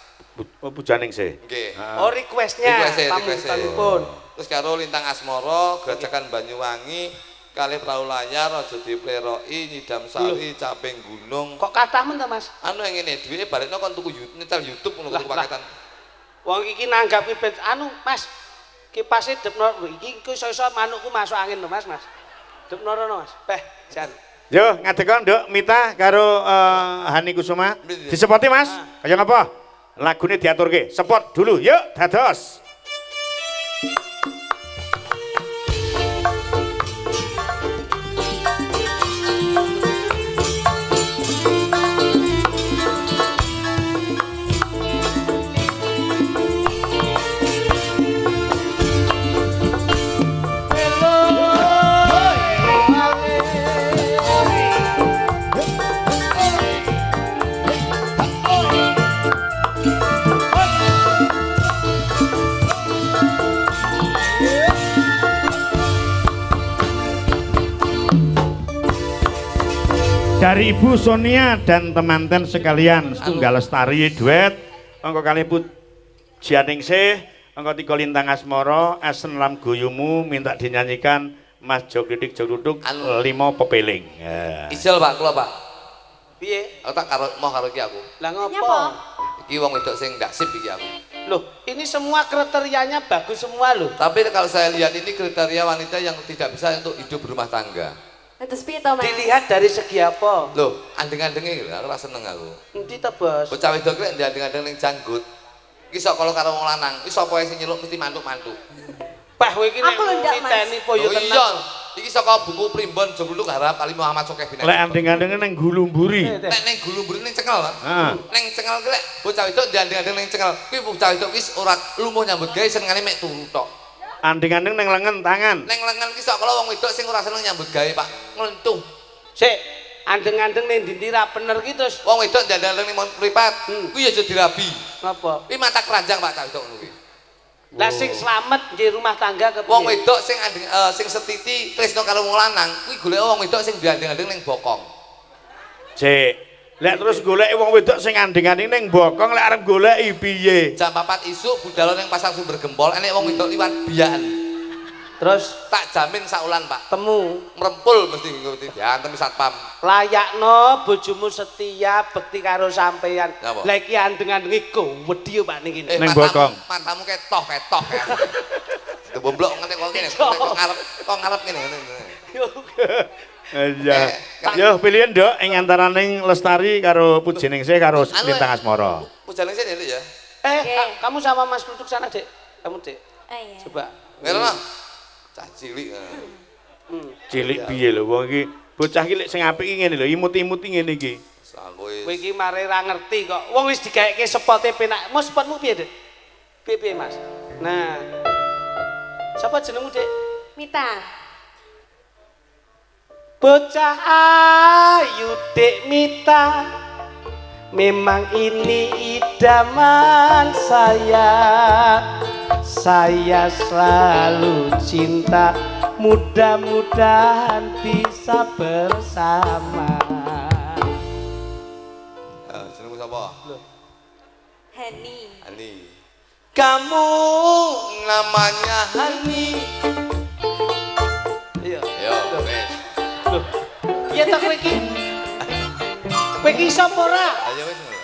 Pujaning sih. Nggih. Oh, requestnya Request-e. pamundutanipun. Terus karo Lintang Asmara, Gerajakan Banyuwangi, kalih Prau Layar, Aja Dipleroki, Nyidam Sari, Caping Gunung. Kok kathah men to, Mas? Anu yang ngene, duwike balikno kon tuku nyetel YouTube ngono kudu paketan. Wong iki nanggapi anu, Mas. Kipase depno iki iso-iso manukku masuk angin lho, Mas. Depno rono, Mas. Jan. Yo, ngadekon Nduk Mita karo Hani Kusuma. Disepoti Mas. Kaya ngapa? Lagune diaturke. Sepot dulu. Yuk, dados. Dari Ibu Sonia dan teman-teman sekalian, setunggal lestari duet, engko kali Pujaningsih, engko 3 Lintang Asmara, Esen Lam Guyumu minta dinyanyikan Mas Jog Didik Jog Duduk 5 pepeling. Ya. Ijol Pak, kula Pak. Piye? Aku tak karo mau karo iki aku. Lah ngopo? Iki wong wedok sing ndak sip iki aku. Loh, ini semua kriterianya bagus semua loh. Tapi kalau saya lihat ini kriteria wanita yang tidak bisa untuk hidup berumah tangga. Terus piye to, Mas? Dilihat dari segi apa? Loh, andeng-andenge lho, aku ora seneng aku. Endi to, Bos? Bocah wedok ki andeng-andeng ning janggut. Iki sok kalau karo wong lanang, iki sapa sing nyeluk mesti mantuk-mantuk. Pah kowe iki nek Aku lho ndak, Mas. niteni poyo Oh iya, tenan. iki saka buku Primbon Jembluk Harap Ali Muhammad Sokeh bin. Lek andeng-andenge nang Gulumburi. Nek ning gulumburi ning cengel. Ah. Ning cengel ki lek bocah wedok andeng-andeng ning cengel. Kuwi bocah wedok wis ora lumuh nyambut gawe senengane mek turu tok. Andeng-andeng nang lengan tangan. Ning lengan ki sok kala wong wedok sing ora seneng nyambut gawe, Pak. Nglentung. Sik, andeng-andeng ning ndi ra bener ki terus Wong wedok andeng-andeng ning mripat. Kuwi aja dirabi. napa? Kuwi mata keranjang, Pak, cah wedok ngono kuwi. Lah sing slamet nggih rumah tangga kepiye? Wong wedok sing sing setiti tresno karo wong lanang, kuwi golek wong wedok sing diandeng-andeng ning bokong. Cek. Lek terus goleki wong wedok sing andeng-andeng ning bokong lek arep goleki piye? Jam 4 isuk budal ning pasar Sumber Gempol enek wong wedok liwat biyan. Terus tak jamin saulan Pak. temu Merempul mesti ngikuti diantem satpam. layakno bojomu setia bekti karo sampeyan. Napa? Lah iki andeng-andengi wedi yo Pak niki. Ning bokong. Matamu ketok ya. Kebomblok ngene kok ngene. Kok ngarep ngene. Iya. Yo pilihan Dok ing antaraning Lestari karo Pujeningsih karo Lintang Asmara. Pujaning sini dulu ya. Kamu sama Mas Plutuk sana, Dek. Kamu, Dek. Iya. Coba. Ngono. Cah cilik. Cilik piye lho wong iki bocah iki lek sing apik iki ngene lho imut-imuti ngene iki. Aku wis. Kowe iki mare ra ngerti kok. Wong wis digaeke spote penak. Mau spotmu piye, Dek? Piye, Mas? Nah. Siapa jenengmu, Dek? Mita. Bocah ayu Dek Mita. Memang ini idaman saya. Saya selalu cinta. Mudah-mudahan bisa bersama. Jenengmu sapa? Hani. Hani. Kamu namanya Hani. Iya. Yo, wes. Iya tak kowe iki. Kowe iki sapa ora?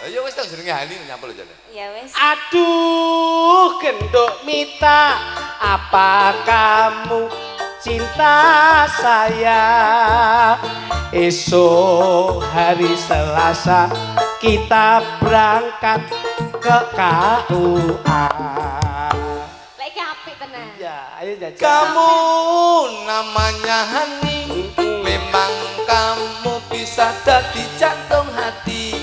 Ayo wes tak jenenge Hani nyampel jane. Ya wes. Aduh, genduk Mita, apa kamu cinta saya? Esok hari Selasa kita berangkat ke KUA. Lek apik tenan. Ya, ayo jajan. Kamu namanya Hani. Memang kamu bisa jadi jantung hati.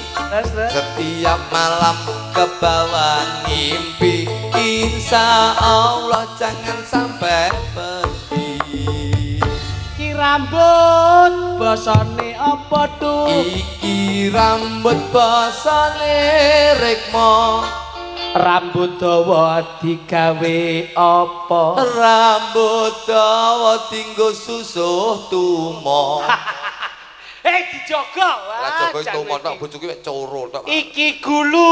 Setiap malam ke bawah mimpi. Insya Allah jangan sampai pergi. Ki rambut bosone apa tuh? Iki rambut bosone rekmo. Rambut dawa digawe apa? Rambut dawa tinggo susuh tumo. Dijogo. Lah jogo tumo tok bojoku wek coro tok. Iki gulu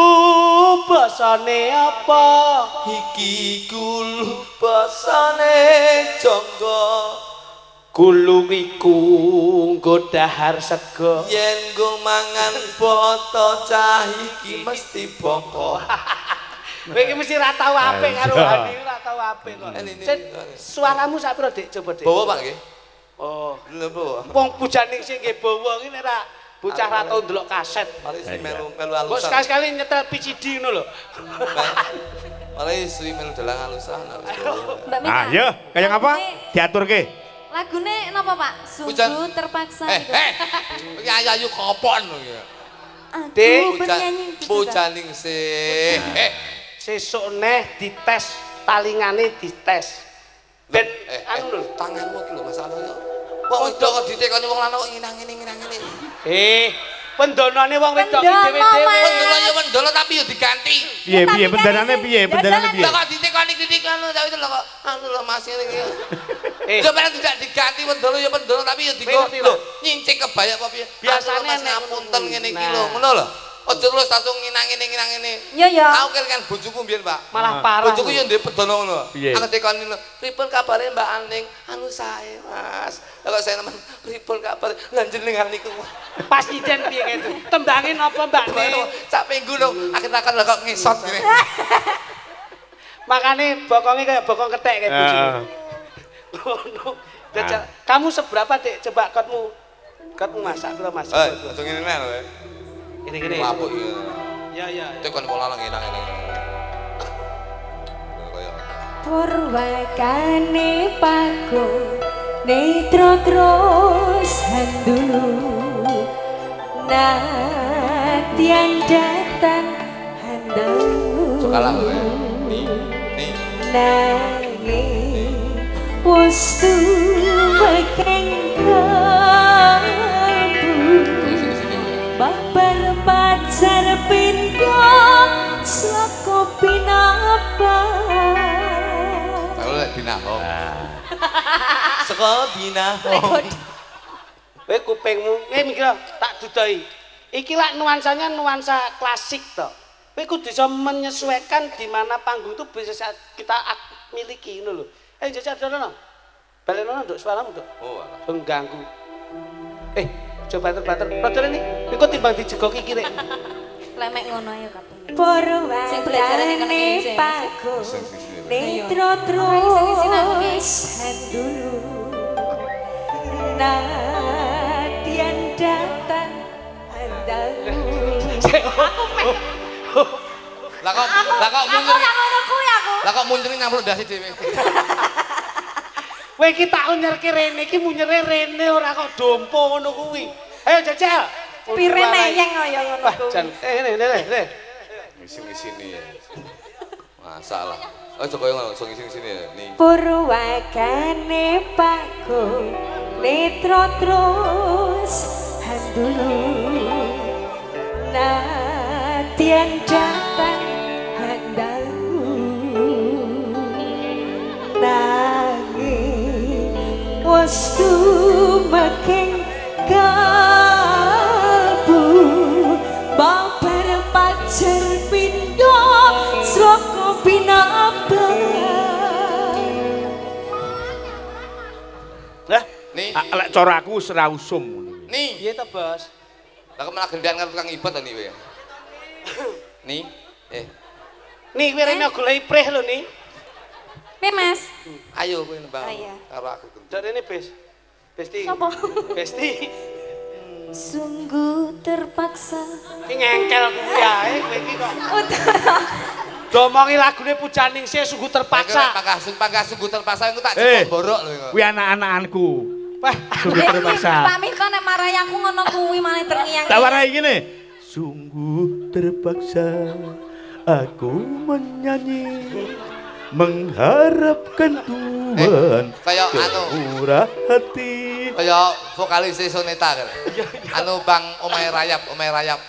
basane apa? Iki gulu basane jonggo. Gulu iku nggo dahar sego. Yen go mangan boto cah iki mesti bongko. Kowe iki mesti ra tau apik karo Hani, ra tau apik kok. Suaramu sak piro, Dik? Coba, Dik. Bawa Pak nggih. Oh, Lho bawa. wong pujaning sing nggih bawa iki nek ra bocah ra tau ndelok kaset. Mari melu Kok alusan. sekali-sekali nyetel PCD ngono lho. Mari suwi melu dalang alusan. Mbak Mita. Ayo, kaya ngapa? Diaturke. Lagune napa, Pak? Sungguh terpaksa gitu. Iki ayu kopon lho. Dik, Aduh, penyanyi gitu, Kak. Pujaning sih. Sesuk neh dites talingane dites. Ben anu lho, tanganmu iki lho masalah yo. Wong wedok kok ditekoni wong lanang kok nginang-ngini. Pendonane wong wedok Pendono, dhewe-dhewe. Mas. Pendono yo pendono tapi yo diganti. Piye bendarane piye? Bendarane piye? Lah kok ditekoni tapi itu lho kok anu lho Mas iki. Yo padahal tidak diganti pendono yo pendono tapi yo digo lho nyincing kebaya apa piye. Biasane nek ngapunten ngene iki lho, ngono lho. Aja terus langsung nginang-ngini. Iya, ya. Aku kan bojoku mbiyen, Pak. Malah parah. Bojoku yo ndek pedono ngono. Piye? Aku tekoni lho, "Pripun kabare Mbak Aning?" "Anu sae, Mas." Lah kok saya nemen, "Pripun kabar?" "Lah jenengan niku." Pas iden piye gitu. Tembangin apa Mbak Ning? Cak minggu lho, akhir-akhir lho kok ngisot ngene. Makane bokonge kayak bokong ketek kayak bojo. Ngono. Kamu seberapa, Dik? Coba kotmu. Kotmu masak piro, Mas? Langsung ngene lho. Gini-gini. Lapuk iki. Ya. Tekon pola lang nginang. Purwakane pago netro terus handulu natian datang handau Kalah lho. Nih. nanging wustu wekeng kabu babar pacar pinto saka pinapa Kalau lek binaho. Saka binaho. Kowe kupingmu, mikir tak dudoi. Iki lak nuansanya nuansa klasik to. Kowe kudu bisa menyesuaikan di mana panggung itu bisa kita miliki ngono lho. Jajal dono. Balenono nduk suaramu nduk. Oh, alah. Pengganggu. Coba banter-banter. Rada rene. Engko timbang dijegoki iki rek. Lemek ngono ayo kabeh. Sing Purwandane belajar ning kene iki. paku Netro Sing handulu Nadian datang handaku Lah kok Aku muncul. gak ngono kuwi aku. Lah kok muncul nyampluk ndase dhewe. Kowe iki tak unyerke rene iki munyere rene ora kok dompo ngono kuwi. Ayo jajal. Pire meyeng kaya ngono Wah, kuwi. jan rene. Ngisi-ngisini ya. Masalah. Aja koyo ngono, iso ngisi-ngisini ya. Nih. Purwagane paku Netro terus handulu Nadian datang handaku Nanging wis tumeking kalbu babar pacar pindho saka pinabang Lah, Nih. lek cara aku wis ora usum ngono kuwi. Nih. Piye to, Bos? Lah kok malah gendean karo tukang ibad to nih kowe. Nih. Nih kowe rene goleki prih lho nih. Piye Mas? Ayo kowe nembang Oh, iya. karo aku. Dak rene, Bes. Besti. Sopo? Besti. Sungguh terpaksa. Ki ngengkel kuwi ae kowe iki kok. Domongi lagune Pujaningsih sungguh terpaksa. Pangkas sungguh terpaksa aku tak Eh. cukup borok lho. Kuwi anak-anakanku. Wah, Sungguh terpaksa. Pamit kok nek marai aku ngono kuwi malah terngiang. Tak warai gini. Sungguh terpaksa aku menyanyi mengharapkan Tuhan Kayak anu. murah hati. Kaya vokalis Soneta kan. Anu Bang Omae Rayap.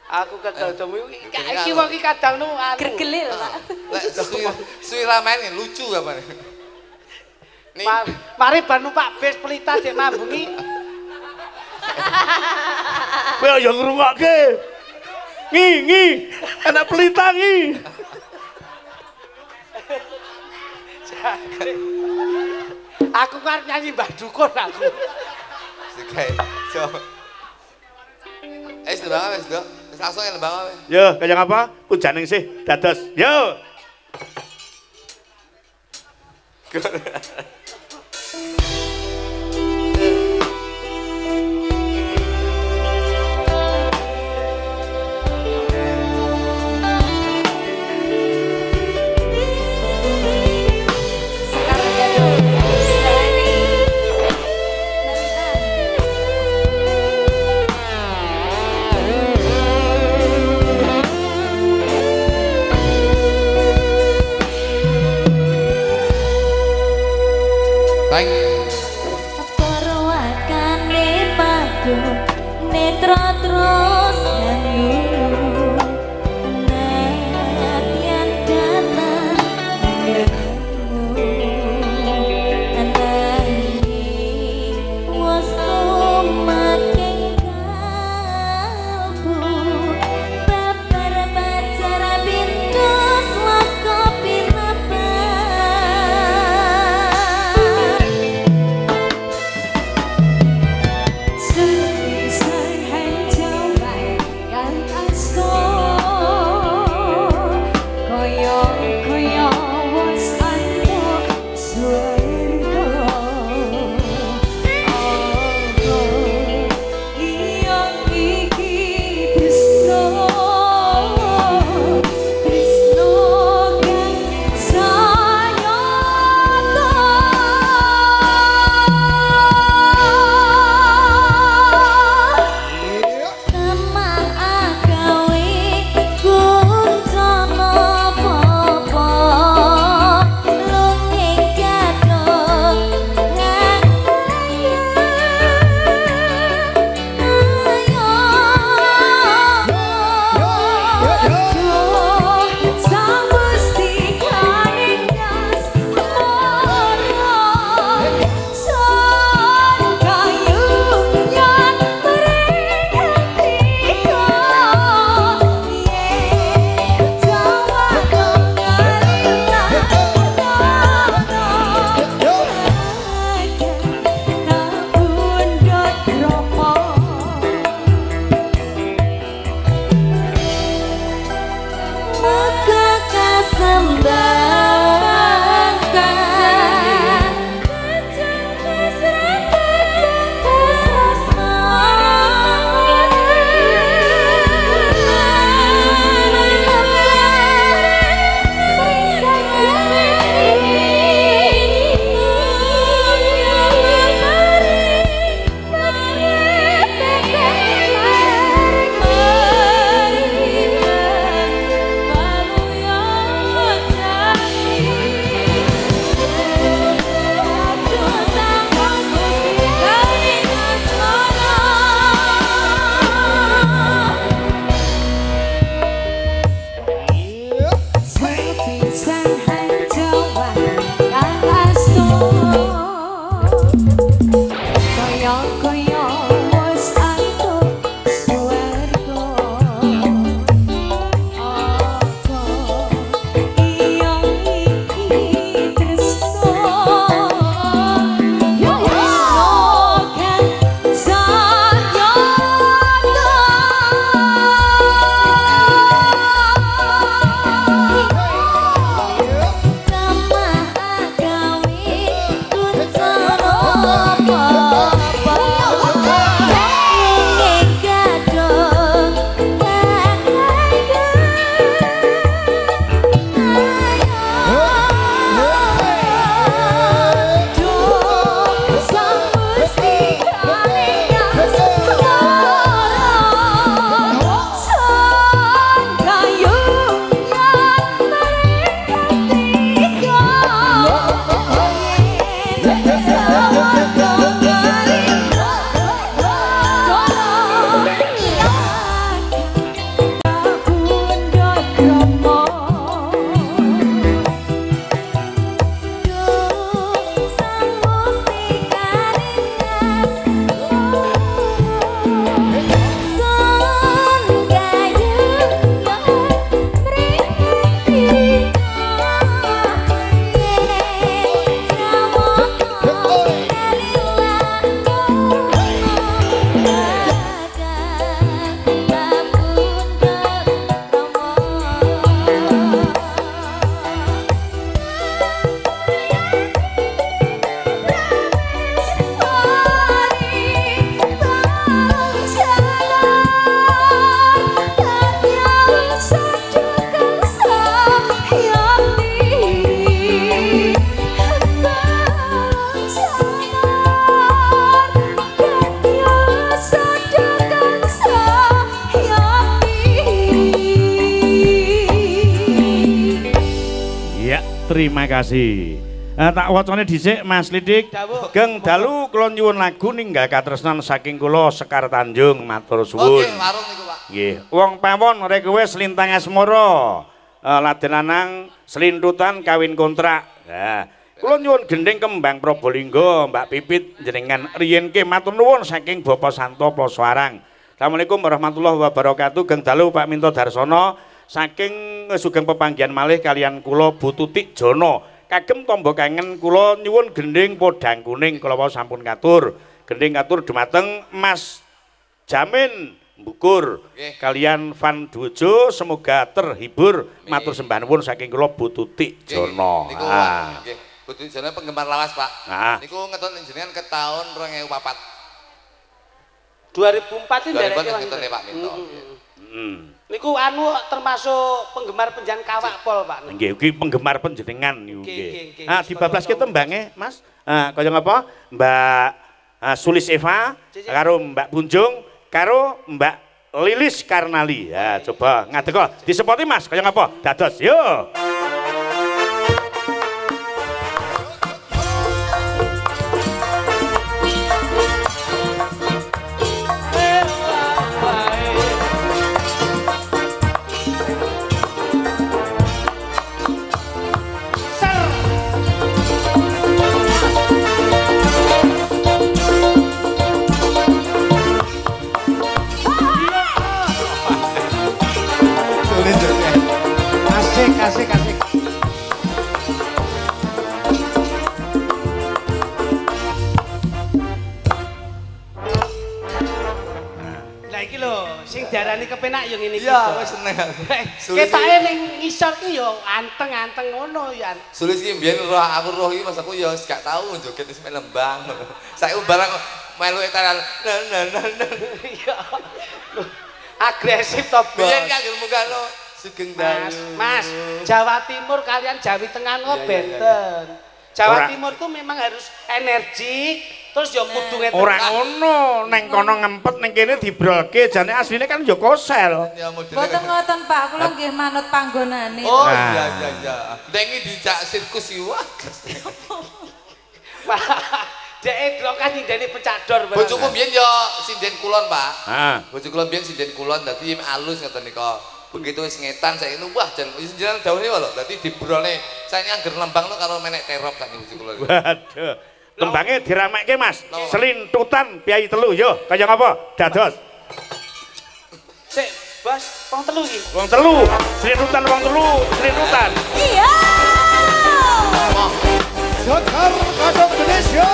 aku kedodomu iki wong iki kadang nu anu. Gergelil Pak. Lek suwi main lucu apa nih? Nih. Mari ban numpak bis pelita dek mambungi. Kowe aja ngrungokke. Ngi, anak pelita ngi. Aku kan nyanyi Mbah Dukun aku. Sikai. So. Sudah wis, Dok. Wis langsung ya nembang wae. Yo, kaya apa? Pujaningsih dados. Yo. Sekarang ya dong. Bang. Perwakane paku netro terus nyanyi Nadian datang Nanging wis tumaking kalbu babar pacar pintu saka pinabang Terima kasih. Tak wacane dhisik Mas Lidik. Geng dalu kula nyuwun lagu ninggal katresnan saking kula Sekar Tanjung matur suwun. Nggih, warung niku, Pak. Nggih. Wong pawon rek kowe slintang asmara. Laden lanang selintutan kawin kontrak. Nah, kula nyuwun gending kembang Probolinggo, Mbak Pipit jenengan riyen ke matur nuwun saking Bapak Santo Ploswarang. Assalamualaikum warahmatullahi wabarakatuh. Geng dalu Pak Minto Darsono. Saking sugeng pepanggihan malih kalian kula Bu Tutik Jono kagem tamba kangen kula nyuwun gending podang kuning kula wau sampun katur gending katur dumateng Mas Jamin Mbukur kalian Van Dujo semoga terhibur matur sembah nuwun saking kula Bu Tutik Jono. Niku nggih Bu Tutik Jono penggemar lawas Pak. Niku ngeton jenengan ke tahun 2004. 2004 ini ngetone Pak Minto. Niku anu termasuk penggemar penjan kawak pol Pak. Nggih, iki penggemar panjenengan niku nggih. Ah dibablaske tembange, Mas. Kaya ngapa? Mbak Sulis Eva karo Mbak Bunjung karo Mbak Lilis Karnali. Ya, coba ngadeka disepoti Mas, kaya ngapa? Dados, yo. Asik. Lah iki lho, sing diarani kepenak yo ngene iki. Iya, wis seneng. Ketake ning ngisor ki yo anteng-anteng ngono ya. Sulis iki mbiyen aku roh iki pas aku yo gak tau joget wis lembang. Saiki barang melu etaran. Iya. Agresif to, Bos. Biyen kan mungkano sugeng Mas, Jawa Timur kalian Jawi Tengah kok benten. Jawa Timur tuh memang harus energik, terus yo kudu ngeten. Ora ngono, neng kono ngempet neng kene dibrolke, jane asline kan yo kosel. Boten ngoten Pak, kula nggih manut panggonane. Oh iya. Dengi dijak sirkus iki wah. Pak, dek lokan nyindeni pecador. Bojoku mbiyen yo sinden kulon, Pak. Heeh. Bojoku kulon mbiyen sinden kulon dadi alus ngoten nika. begitu wis ngetan saiki wah jan jenengan dawuhe lho dadi dibrone saiki angger lembang lo karo menek terop kan Gusti kula. Waduh. Lembange diramekke Mas. Selintutan piyai telu yo kaya ngapa? Dados. Sik, Bos, wong telu iki. Wong telu, selintutan wong telu, selintutan. Iya. Sekar Kadok Indonesia.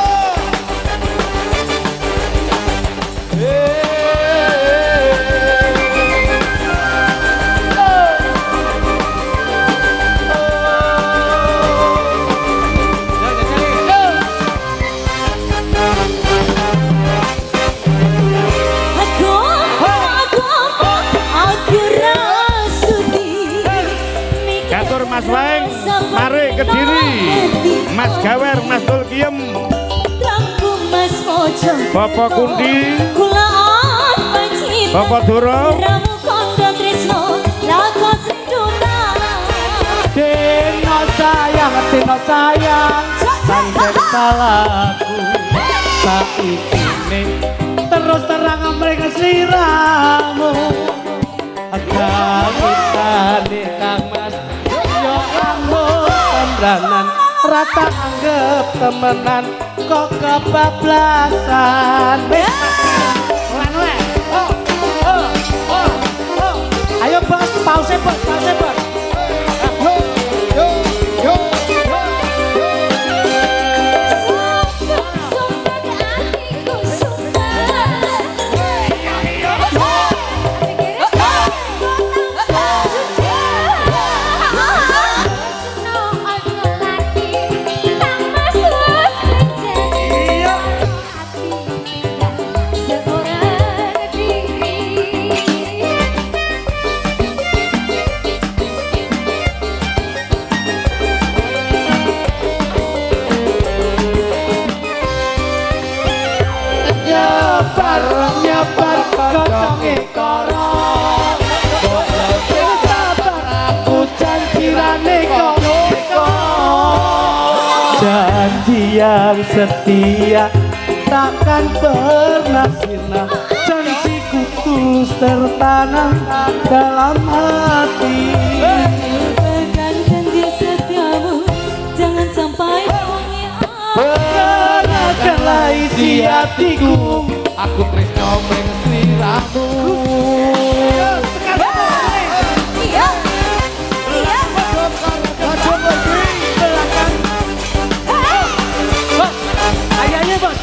Gatur Mas Weng, mari Kediri. Mas Gawer, Mas Dulkiem. Bapak Kundi. Bapak Doro. Dino sayang, pancen salahku. Saiki terus terang mrene sliramu. Agami Kang Mas, yo ambo sembranan, rata anggap temenan, kok kebablasan. Ayo Bos, pause Bos. Nyebar koconge koro, aku janjirane kok janji yang setia takkan pernah sirna, janjiku tulus tertanam dalam hati. Pegang janji setiamu, jangan sampai Pernahkanlah isi hatiku, aku tresno mring sliramu. Iya. Ayahnya Bos.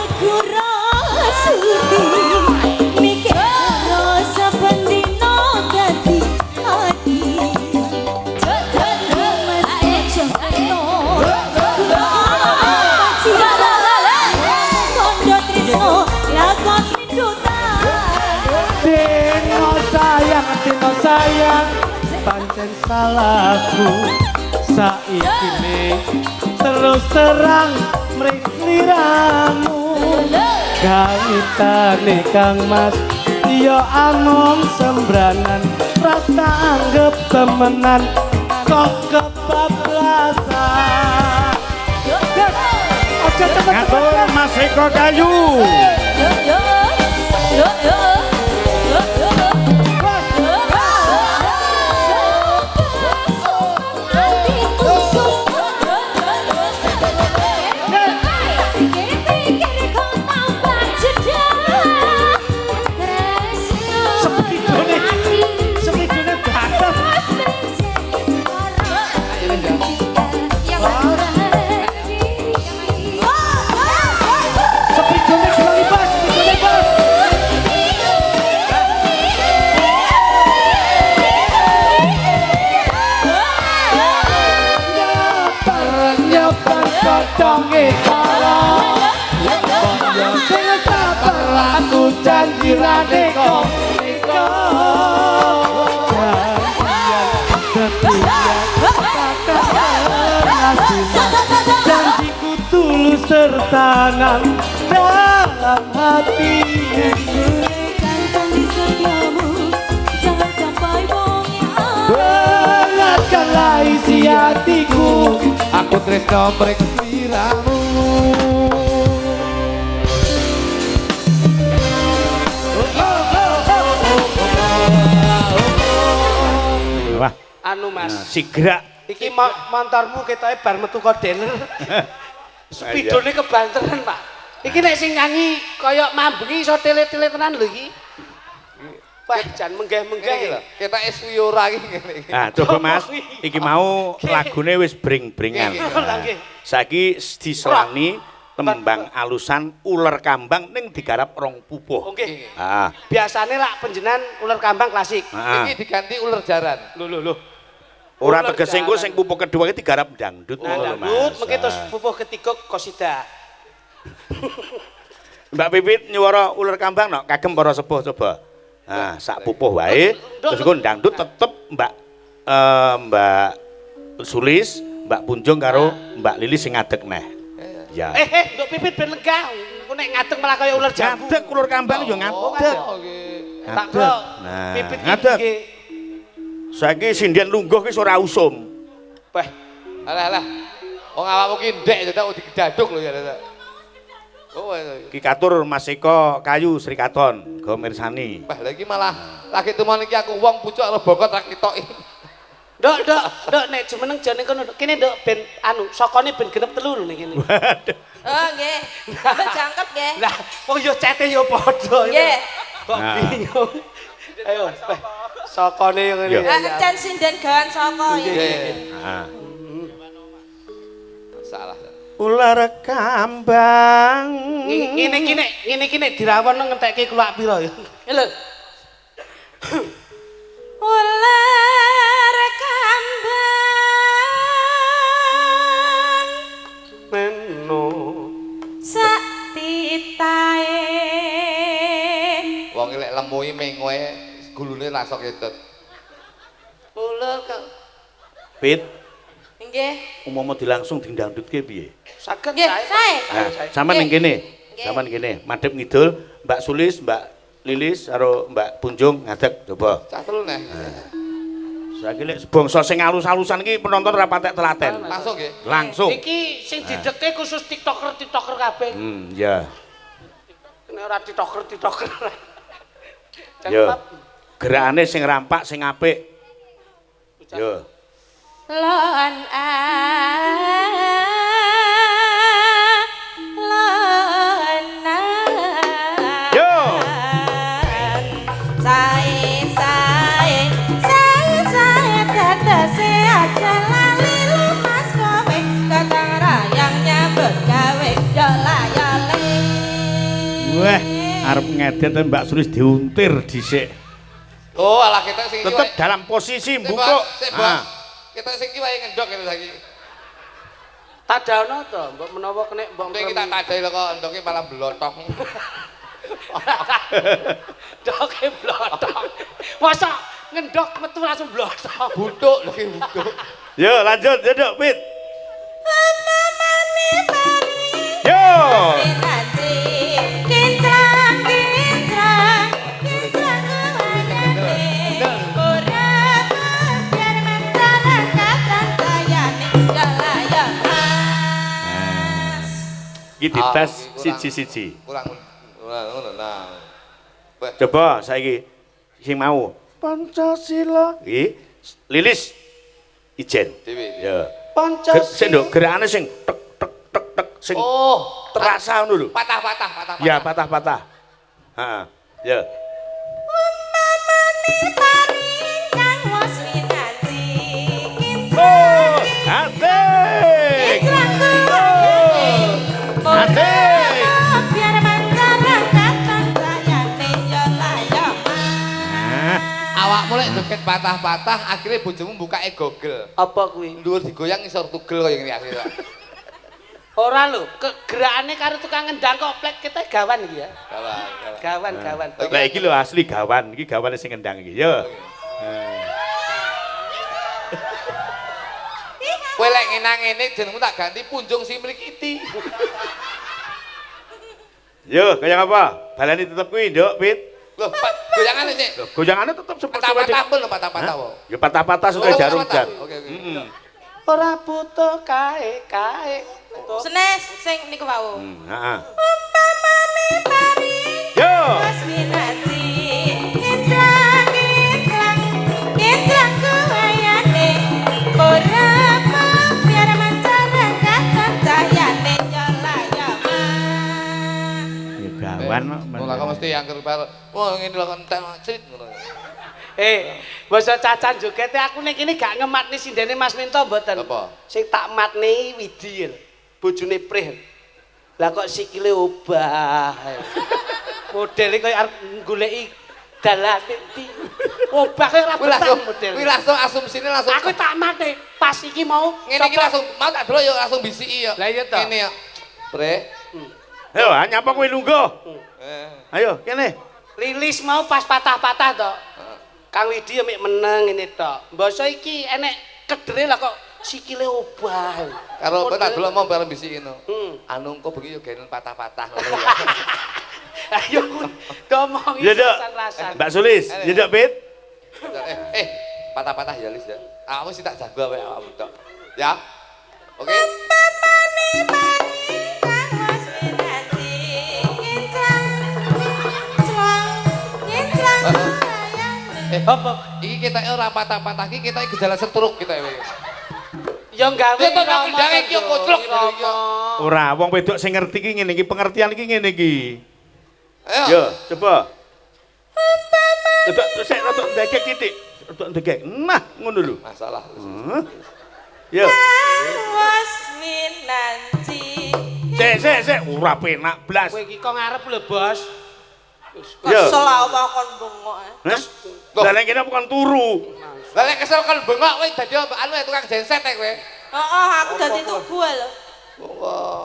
Aku rasudi mikir rasa pendino dadi hati. Dino sayang, pancen salahku. Saiki terus terang mring sliramu. Gawitane Kang Mas, yo among sembranan, rasa anggap temenan, kok kebablasan. Ojo Ngatur Mas Eko Kayu. Koconge kala, sing sabar aku janjirane kok janjiku tulus tertanam dalam hati. atiku aku tresno mring sliramu Wah, anu Mas sigrak iki montormu ketoke bar metu kok dealer spidone kebanteran Pak iki nek sing nyanyi kaya mambengi iso tele-tele tenan lho iki wah jan menggeh-menggeh kita eswi ora iki ngene iki Nah, coba Mas, iki mau lagune wis bring-bringan. nggih Saiki diselani tembang alusan uler kambang ning digarap rong pupuh. oke Ah, biasane lak panjenengan ular kambang klasik heeh. iki diganti uler jaran lho Ora uler tegese engko jaran. sing pupuh kedua iki digarap dangdut nah ngono lho, dangdut Mas. mengki terus Ah. pupuh ketiga kosida Mbak Pipit nyuwara uler kambang no, kagem para sepuh coba. Nah, sak pupuh wae. Terus engko dangdut tetep Mbak Sulis, Mbak Punjung karo Mbak Lilis sing ngadeg neh. Ya. nduk pipit ben lega engko nek ngadeg malah kaya ular jambu Ngadeg uler kambang yo ngadeg. tak kok Nah, pipit iki ngadeg. nggih Saiki sinden lungguh wis ora usum. Wah, alah wong awakmu ki ndek dadak digedaduk lho ya dadak oh Ki katur Mas Eko Kayu Sri Katon, go mirsani. wah lagi malah lagi temon iki aku wong pucuk karo bokot ra ketoki Nduk, nek jumeneng jane kono. Kene nduk ben anu, sokone ben genep telu lho ning kene. Oh nggih. Jangkep nggih. Lah, wong yo cete yo padha. Nggih. Kok Nah. bingung. Ayo, sokone yo ngene. Yo. Encen sinden gawan saka ya. Nah. salah Ular kambang. Ngene iki nek dirawon ngentekke keluak pira ya. Lho. Ular kambang Meno. sak titahe. wong lek lemu iki mengoe gulune rasok ketut Ular ka. Pit, Nggih. umpama dilangsung dindangdutke piye? Saged Nggih, sae. Nah, sampean ning kene. Nggih. Sampean kene, madhep ngidul, Mbak Sulis, Mbak Lilis karo Mbak Punjung ngadeg coba. cah telu neh Saiki lek bangsa sing alus-alusan iki penonton ora patek telaten. langsung nggih Langsung. Iki sing didekke khusus TikToker kabeh. Ya. Nek ora TikToker. Yo. Gerakane sing rampak sing apik. Yo. Lon Yo. Sae tetese aja lali lumas kowe katang rayang nyambut gawe yo layale. Wah, arep ngedit Mbak Sulis diuntir dhisik. oh alah kita sing iki Tetep wae dalam posisi Sik, mbukuk. Bos. Sik, Bos. Ah. Kita sing iki wae ngendok kene saiki Tadano to, mbok menawa kena mbok nek kita tadai lho kok endoke malah blotok ndoke blotok. Masa ngendok metu langsung blotok. butuk lho ki butuk Yo, lanjut, duduk, Pit. Yo. Nanti kintrang kintrang kintrang kebayane ora biar mendalan katan sayane galaya mas. Iki dites Ah, iki kurang. siji-siji. kurang ngono nah wah Coba saiki sing mau Pancasila. Iki Lilis ijen. dewe Ya. Pancasila. Sing nduk gerakane sing tek tek tek tek sing oh terasa ngono lho. patah Ya, patah-patah. Heeh. Ya. Kang wis winanti Oh, asik. Asik. biar mendalan katan sayane yo layo Nah, awakmu lek joget patah-patah akhirnya bojomu bukake Google Apa kuwi? dhuwur digoyang isor tugel kaya ngene akhirnya Ora lho, gerakane karo tukang ngendang kok plek kita gawan iki ya. kawan Gawan. lah iki lho asli gawan, iki gawane sing ngendang iki. Yo. kowe lek ngene jenengmu tak ganti Punjung Simrikiti Yo, kaya apa? Balani tetep kuwi, Nduk, Pit. lho goyangane sik Loh, goyangannya tetep seperti patah-patah pun patah-patah wae Ya patah-patah sudah Oh, jarum patah-patah. jan. Oke oke Heeh. ora butuh kae-kae. Senes sing niku wau. Heeh. Umpamane pari Yo. Mas Winati Kintrang kuayane ora biar masyarakat cahayane jalayama. Ya gawan kok. Mula kok mesti angker par. Wah ngene lho entek crit ngono. Basa cacan jogete aku ning kene gak ngematni sindene Mas Minto mboten. Apa? Sing tak matni Widi. Bojone Prih. Lah kok sikile obah. Modele koyo arep goleki dalane ndi. Obah koyo ora betah model. Kuwi langsung asumsine langsung. Aku tak matni pas iki mau ngene iki langsung mau tak delok yo langsung bisiki yo. Lah iya to. Ngene yo. Bre. Ayo, nyapa kowe lungguh? Ayo, kene. Lilis mau pas patah-patah to. Kang Widi ya mek meneng ngene tok. Mbasa iki enek kedere lah kok sikile obah. Karo kowe tak delok mau bareng bisiki ngono. Anu engko bengi yo genen patah-patah ngono ya. Ayo ngomong Ya, Dok. rasan-rasan. Mbak Sulis, ya Dok, Pit. Patah-patah ya Lis ya. Aku sih tak jago wae awakmu tok. Ya. Oke. Apa? Iki kita ora patah-patah iki kita gejala stroke kita wae. Ya gawe Ya to tak ndang iki yo koclok iki. Ora, wong wedok sing ngerti iki ngene iki, pengertian iki ngene iki. Ayo. Yo, coba. Rodok sik rodok ndekek titik. Rodok ndekek. Nah, ngono lho. Masalah. Yo. Was Winanti Sik, ora penak blas. Kowe iki kok ngarep lho, Bos. Yo. kesel apa kon bengok. Lah nek kene bukan turu. Lah lek kesel kan bengok kowe dadi anu tukang genset kowe. Heeh, aku dadi tugu lho.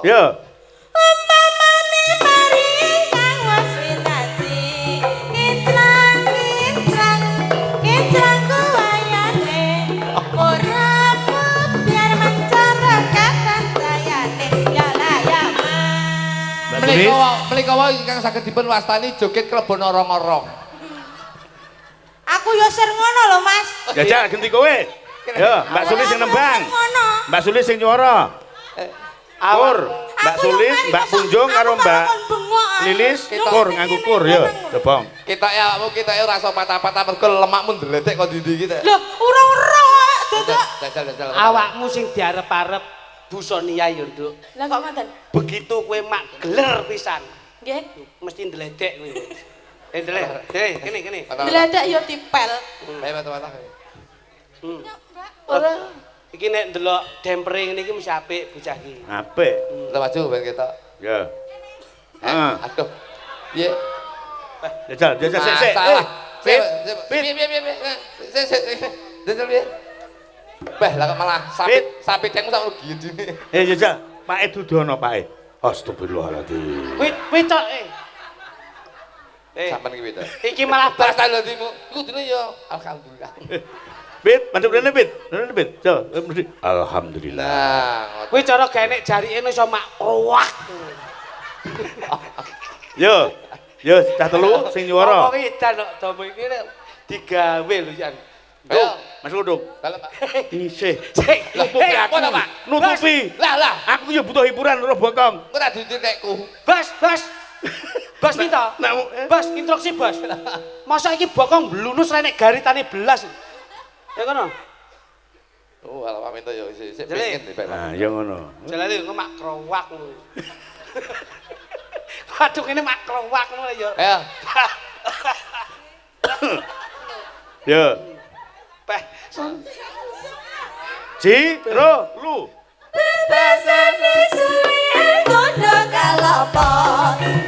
Yo. Umpamane mari kang was winati Kintrang kuayane ora biar masyarakat cahayane jalayama. Menika wae ingkang saged dipun wastani joget klebon orong-orong. Aku yo ser ngono lho, Mas. Jajal ganti kowe. Yo, Mbak Sulis sing nembang. Ngono. Mbak Sulis sing nyuara. Kur, Mbak Sulis, Mbak Punjung karo Mbak Lilis, kur nganggo kur yo. Coba. Kita ya awakmu kita ora iso patah-patah mergo lemakmu ndletek kok ndi iki. Lho, ora dadak. Jajal. Awakmu sing diarep-arep Bu Sonia yo, Nduk. Lah kok ngoten? Begitu kowe mak geler pisan, Nggih. mesti ndledek kowe. Ndledek. Kene. Deladak yo tipel. Ayo patah-patah. Ora. Iki nek ndelok dempere ngene iki mesti apik bocah iki. Apik. Kita maju ben kita. Ya. Heeh. Aduh. Piye? Jajal sik. Salah. Pit. Piye. Sik. Jajal piye? Bah, lah kok malah sapi tengmu sak rugi dene. Jajal, Pak Dudono, Pak. Astagfirullahaladzim. Kuwi tok Sampeyan iki piye? Iki malah Bahasa latimu. Iku dene yo alhamdulillah. Pit, mandep rene Pit. Rene Pit. Jo, mesti alhamdulillah. Nah, kuwi cara ganek jarike iso mak ruwak. Yo, cah telu sing nyuara. Kok edan kok domo iki nek digawe lho Yan. ayo. Mas Luduk. Kalau Pak. Isih. Nutupi aku to, Pak? Nutupi. Lah. Aku yo butuh hiburan ora bokong. Kok tak dicetekku. Bos. Bos minta. Bos instruksi bos. Masa iki bokong blunus ra nek garitane belas. Ya kono. Oh, ala pamit yo isih Jeli. pengen Pak. Nah, ya ngono. Jalane kok mak krowak. Waduh ini mak krowak ngono ya. Ayo. Yo. Peh. Ji, ro, lu. Bebasane suwe kondo kalopo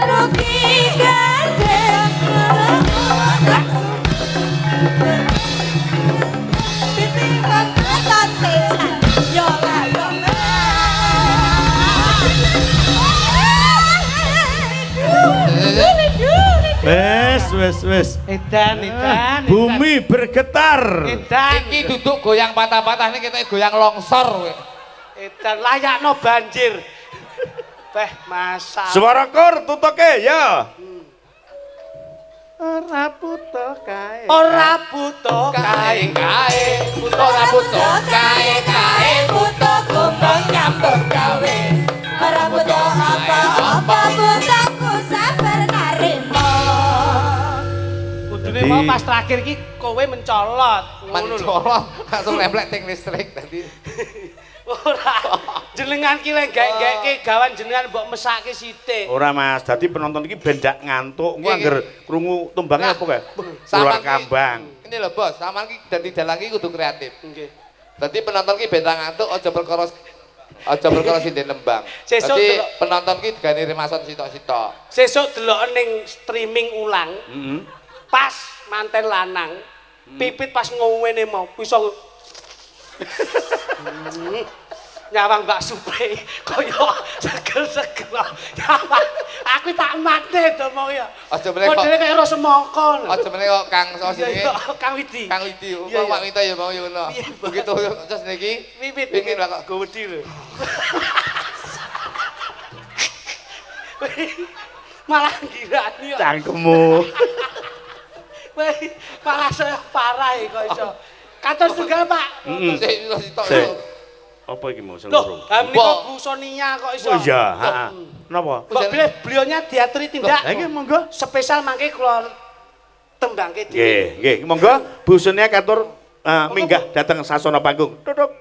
rugi gede. Timbang atas tesan yo lalu. Wes. Edan. Bumi bergetar. Edan. Iki duduk goyang patah-patah ini kita goyang longsor kowe. Edan layakno banjir. Peh masak. Suara kor tutuke ya. Ora butuh kae. Kae, ora butuh kae. Apa pas terakhir ki kowe mencolot. Mencolot langsung nemplek ting listrik tadi. Ora. Jenengan ki lek gek-gekke gawan jenengan mbok mesake sithik. Ora Mas, dadi penonton iki ben dak ngantuk. Engko angger krungu tembangnya apa kae? Ular kambang. Ini lho Bos, sampean ki dadi dalang ki kudu kreatif. Nggih. Dadi penonton ki ben ra ngantuk aja perkara sinden nembang. Sesuk dadi penonton ki digane remason sitok-sitok. Sesuk delok ning streaming ulang. Pas manten lanang, pipit pas ngowene mau bisa nyawang Mbak Supri kaya seger-seger. Aku tak mate to mau ya. Aja meneh kok. Modele kaya rasa semangka lho. Aja meneh kok Kang jenenge. Kang Widi. Kang Widi. Wong Pak Wito ya mau ya ngono. Begitu terus niki pipit pingin lah kok gowedi lho. Malah ngirani kok. Cangkemmu. Weh, malah saya parah kok iso. Katon tunggal, Pak. sitok. Apa iki mau sing Loh, loro? menika Bu Sonia kok iso. Oh iya, heeh. Napa? Kok beliaunya diaturi tindak. Ha iki monggo. Spesial mangke kula tembangke dhewe. Nggih, monggo Bu Sonia katur minggah dateng sasana panggung. Tutup.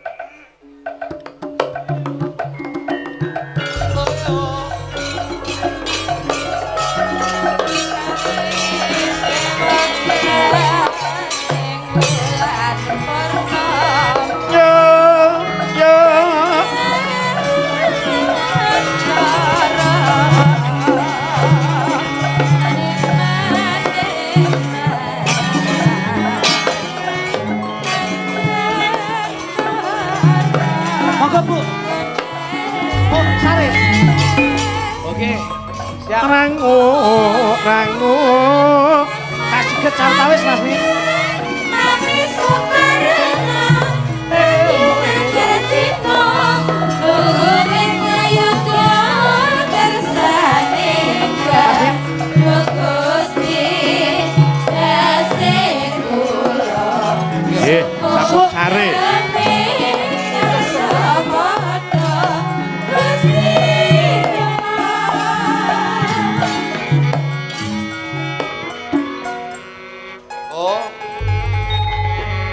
Monggo Bu. Oh, sare. Oke. Siap. Rangu Kasih ke cartawis Mas Wi. Nggih, sampun sare.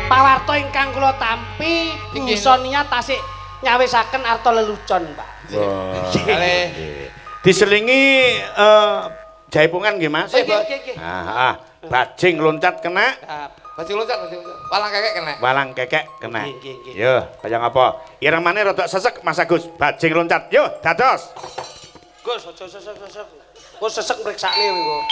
Pawarta ingkang kula tampi Bu Sonia tasik nyawisaken arta lelucon, Pak. Kalih Diselingi jaipongan nggih Mas. Nggih. Bajing loncat kena, bajing loncat. Walang kekek kena. walang kekek kena. Nggih. Yo, kaya ngapa? Iremane rada sesek Mas Agus. Bajing loncat. Yo, dados. Gus, aja sesek. Kok sesek mriksane kowe.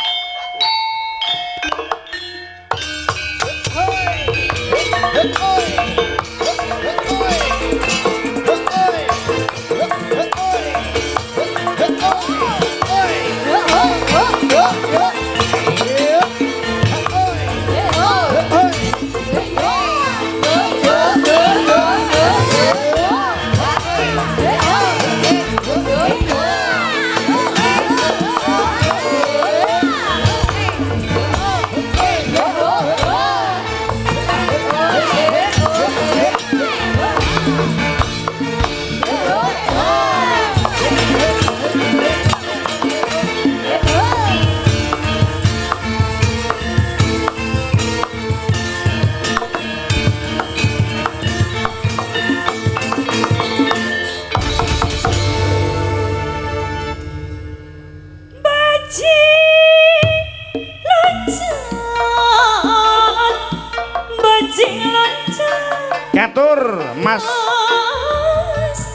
Katur Mas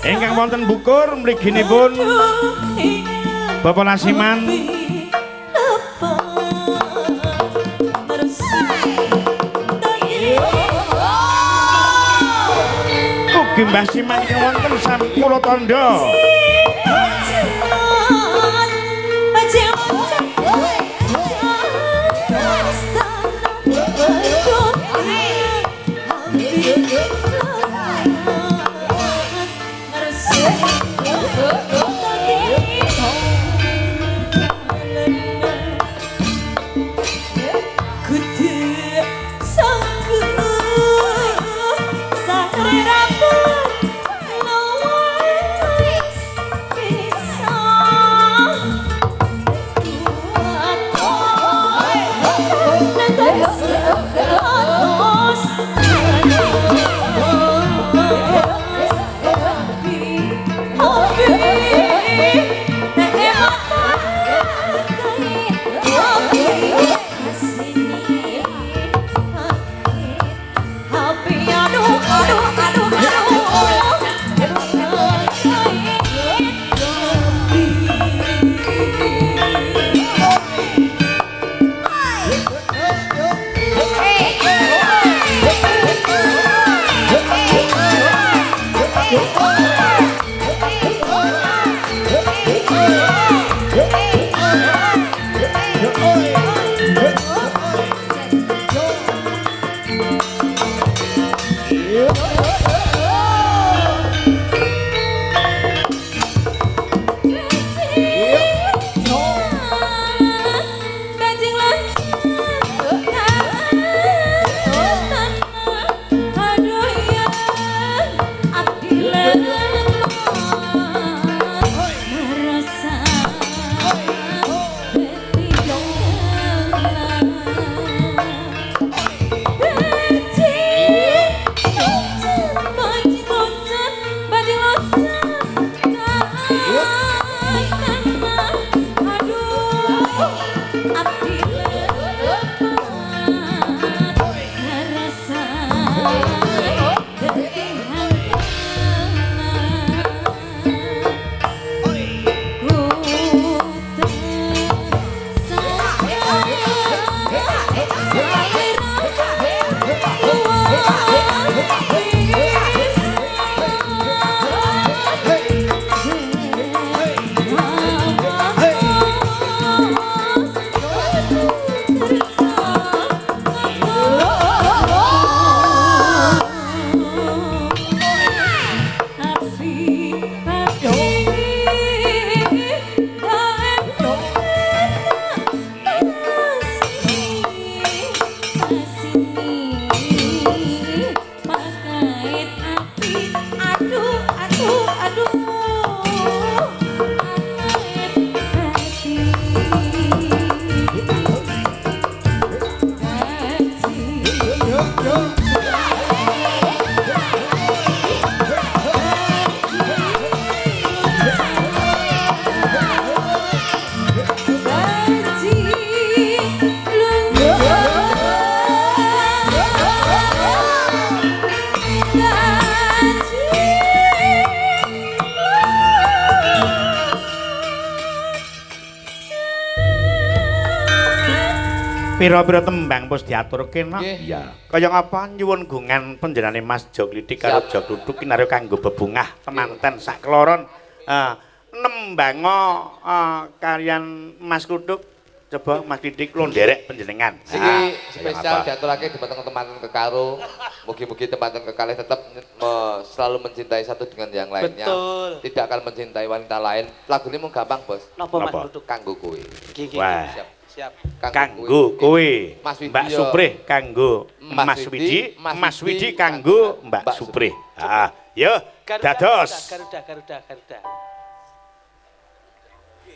ingkang wonten bukur mliginipun Bapak Lasiman ugi Mbah Siman ingkang wonten Sampula Tandha. Yes. Pira-pira tembang wis diaturke no. Iya. Kaya ngapa nyuwun gungan panjenengane Mas Jog Lidik karo Jog Duduk kinarya kanggo bebungah temanten sak kloron. Nembango kalian Mas Kuduk coba Mas Lidik kula nderek panjenengan. Iki spesial diaturake dumateng teman kekaro. Mugi-mugi teman kekalih tetap selalu mencintai satu dengan yang lainnya. Betul. Tidak akan mencintai wanita lain. Lagu ini mau gampang, Bos. Napa Mas Kuduk? Kanggo kowe. Wah. Siap. Kanggo kowe Mbak Widya. Suprih kanggo Mas Widi, Mas Widi kanggo Mbak Suprih. Yo dados. Garuda.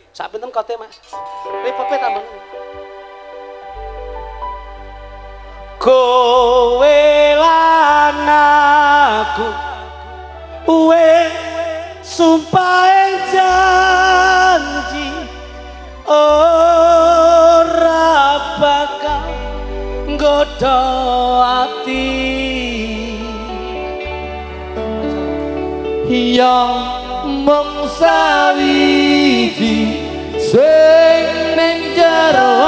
Sak pinten kote, Mas? Pepe tambah. Kowe lan aku sumpah janji ora bakal nggodha ati yang mung sawiji sing ning jero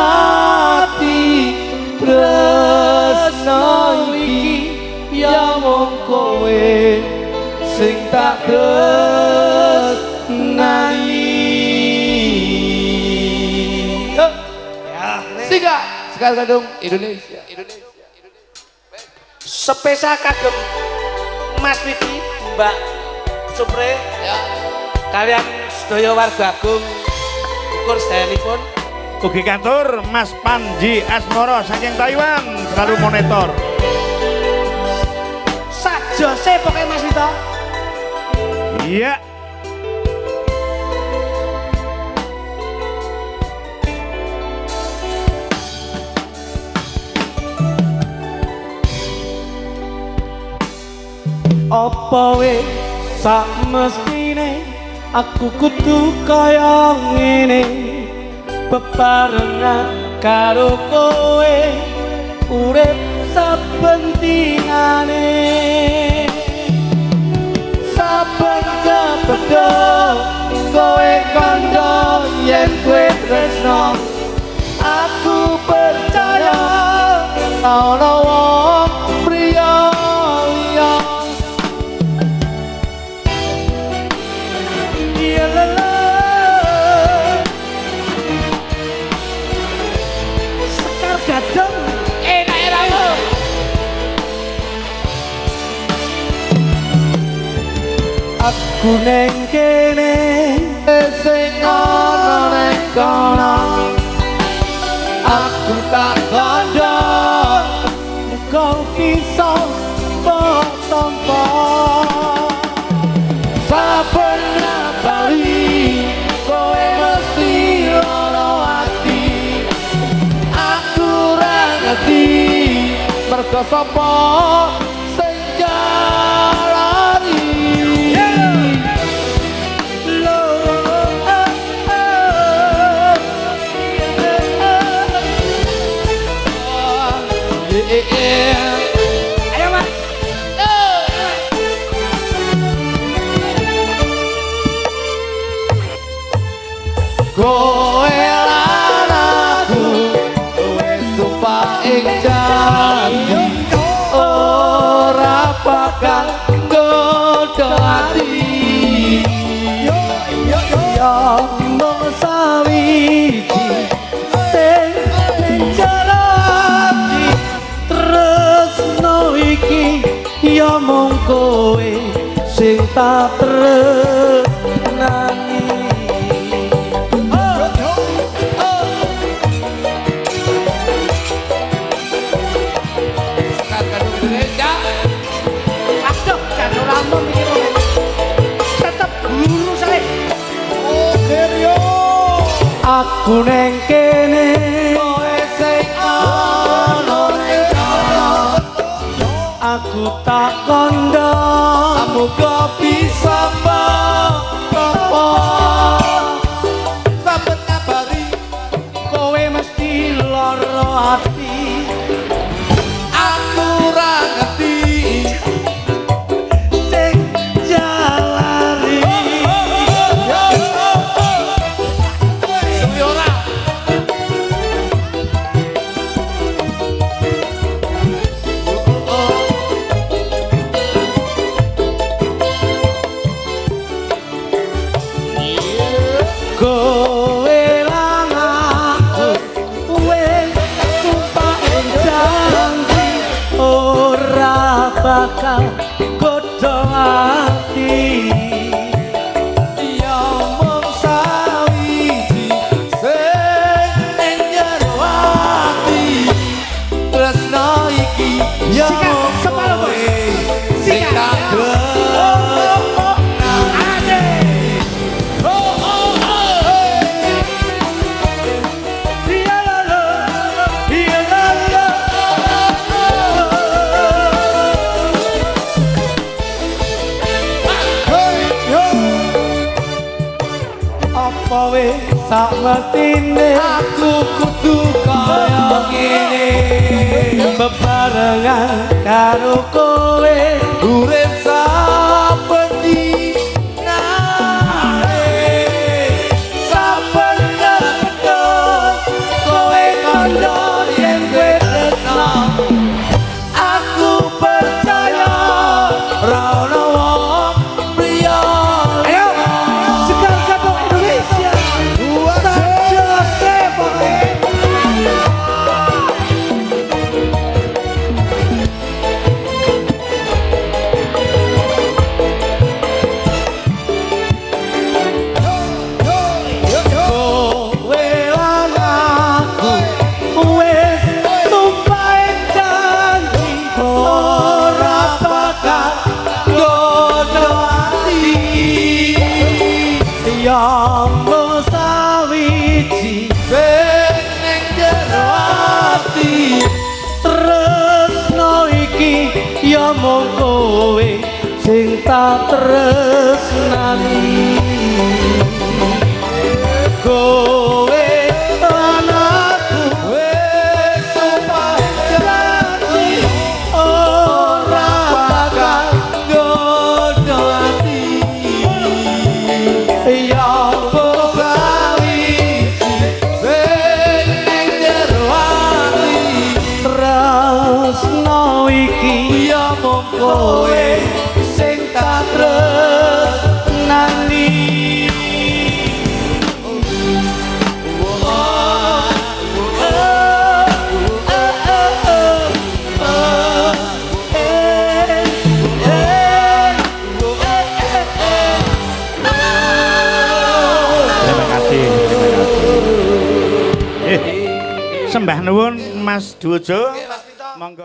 ati tresno iki ya mung kowe sing tak tresnani. Sekali kandung Indonesia. Spesial kagem Mas Widi, Mbak Supre, ya. Kalian sedaya warga agung ukur sedayanipun. Ugi kantur Mas Panji Asmoro saking Taiwan selalu monitor. Sajose pokoknya Mas Wito. Iya. Apa wis sak mestine aku kudu kaya ngene bebarengan karo kowe urip saben dinane saben kepedho kowe kandha yen kowe tresno aku percaya ana wong priya aku neng kene sing ana ning kono aku tak kandha kau bisa mbok tampa saben bali kowe mesti lara ati aku ora ngerti mergo sapa sing jalani Ayo Mas. Kowe lan aku wis sumpah ing janji ora bakal godho ati yo mung sawiji sing jero ati tresno iki yo mung kowe sing tak tresnani. Aku neng kene kowe sing ana ning kono aku tak kandha muga bisa apa sampe kabari kowe mesti lara ati aku ora ngerti sing jalari kowe lan aku wis sumpah ing janji ora bakal godho ati ya mung sawiji sing ing jero ati tresno iki ya kowe sing tak sakwetine aku kudu kaya ngene bebarengan karo kowe urip sapendi nae saben ketut kowe kandha yen kowe tresno aku percaya ra ono wong priya ayo sekar kabeh Indonesia mung kowe sing tak tresnani kowe lan aku wis sumpah janji ora bakal godho ati ya sawiji sing ning jero ati tresno iki ya mung kowe sing tak tresnani Sembah nuwun Mas Dujo. Nggih, Mas. Monggo.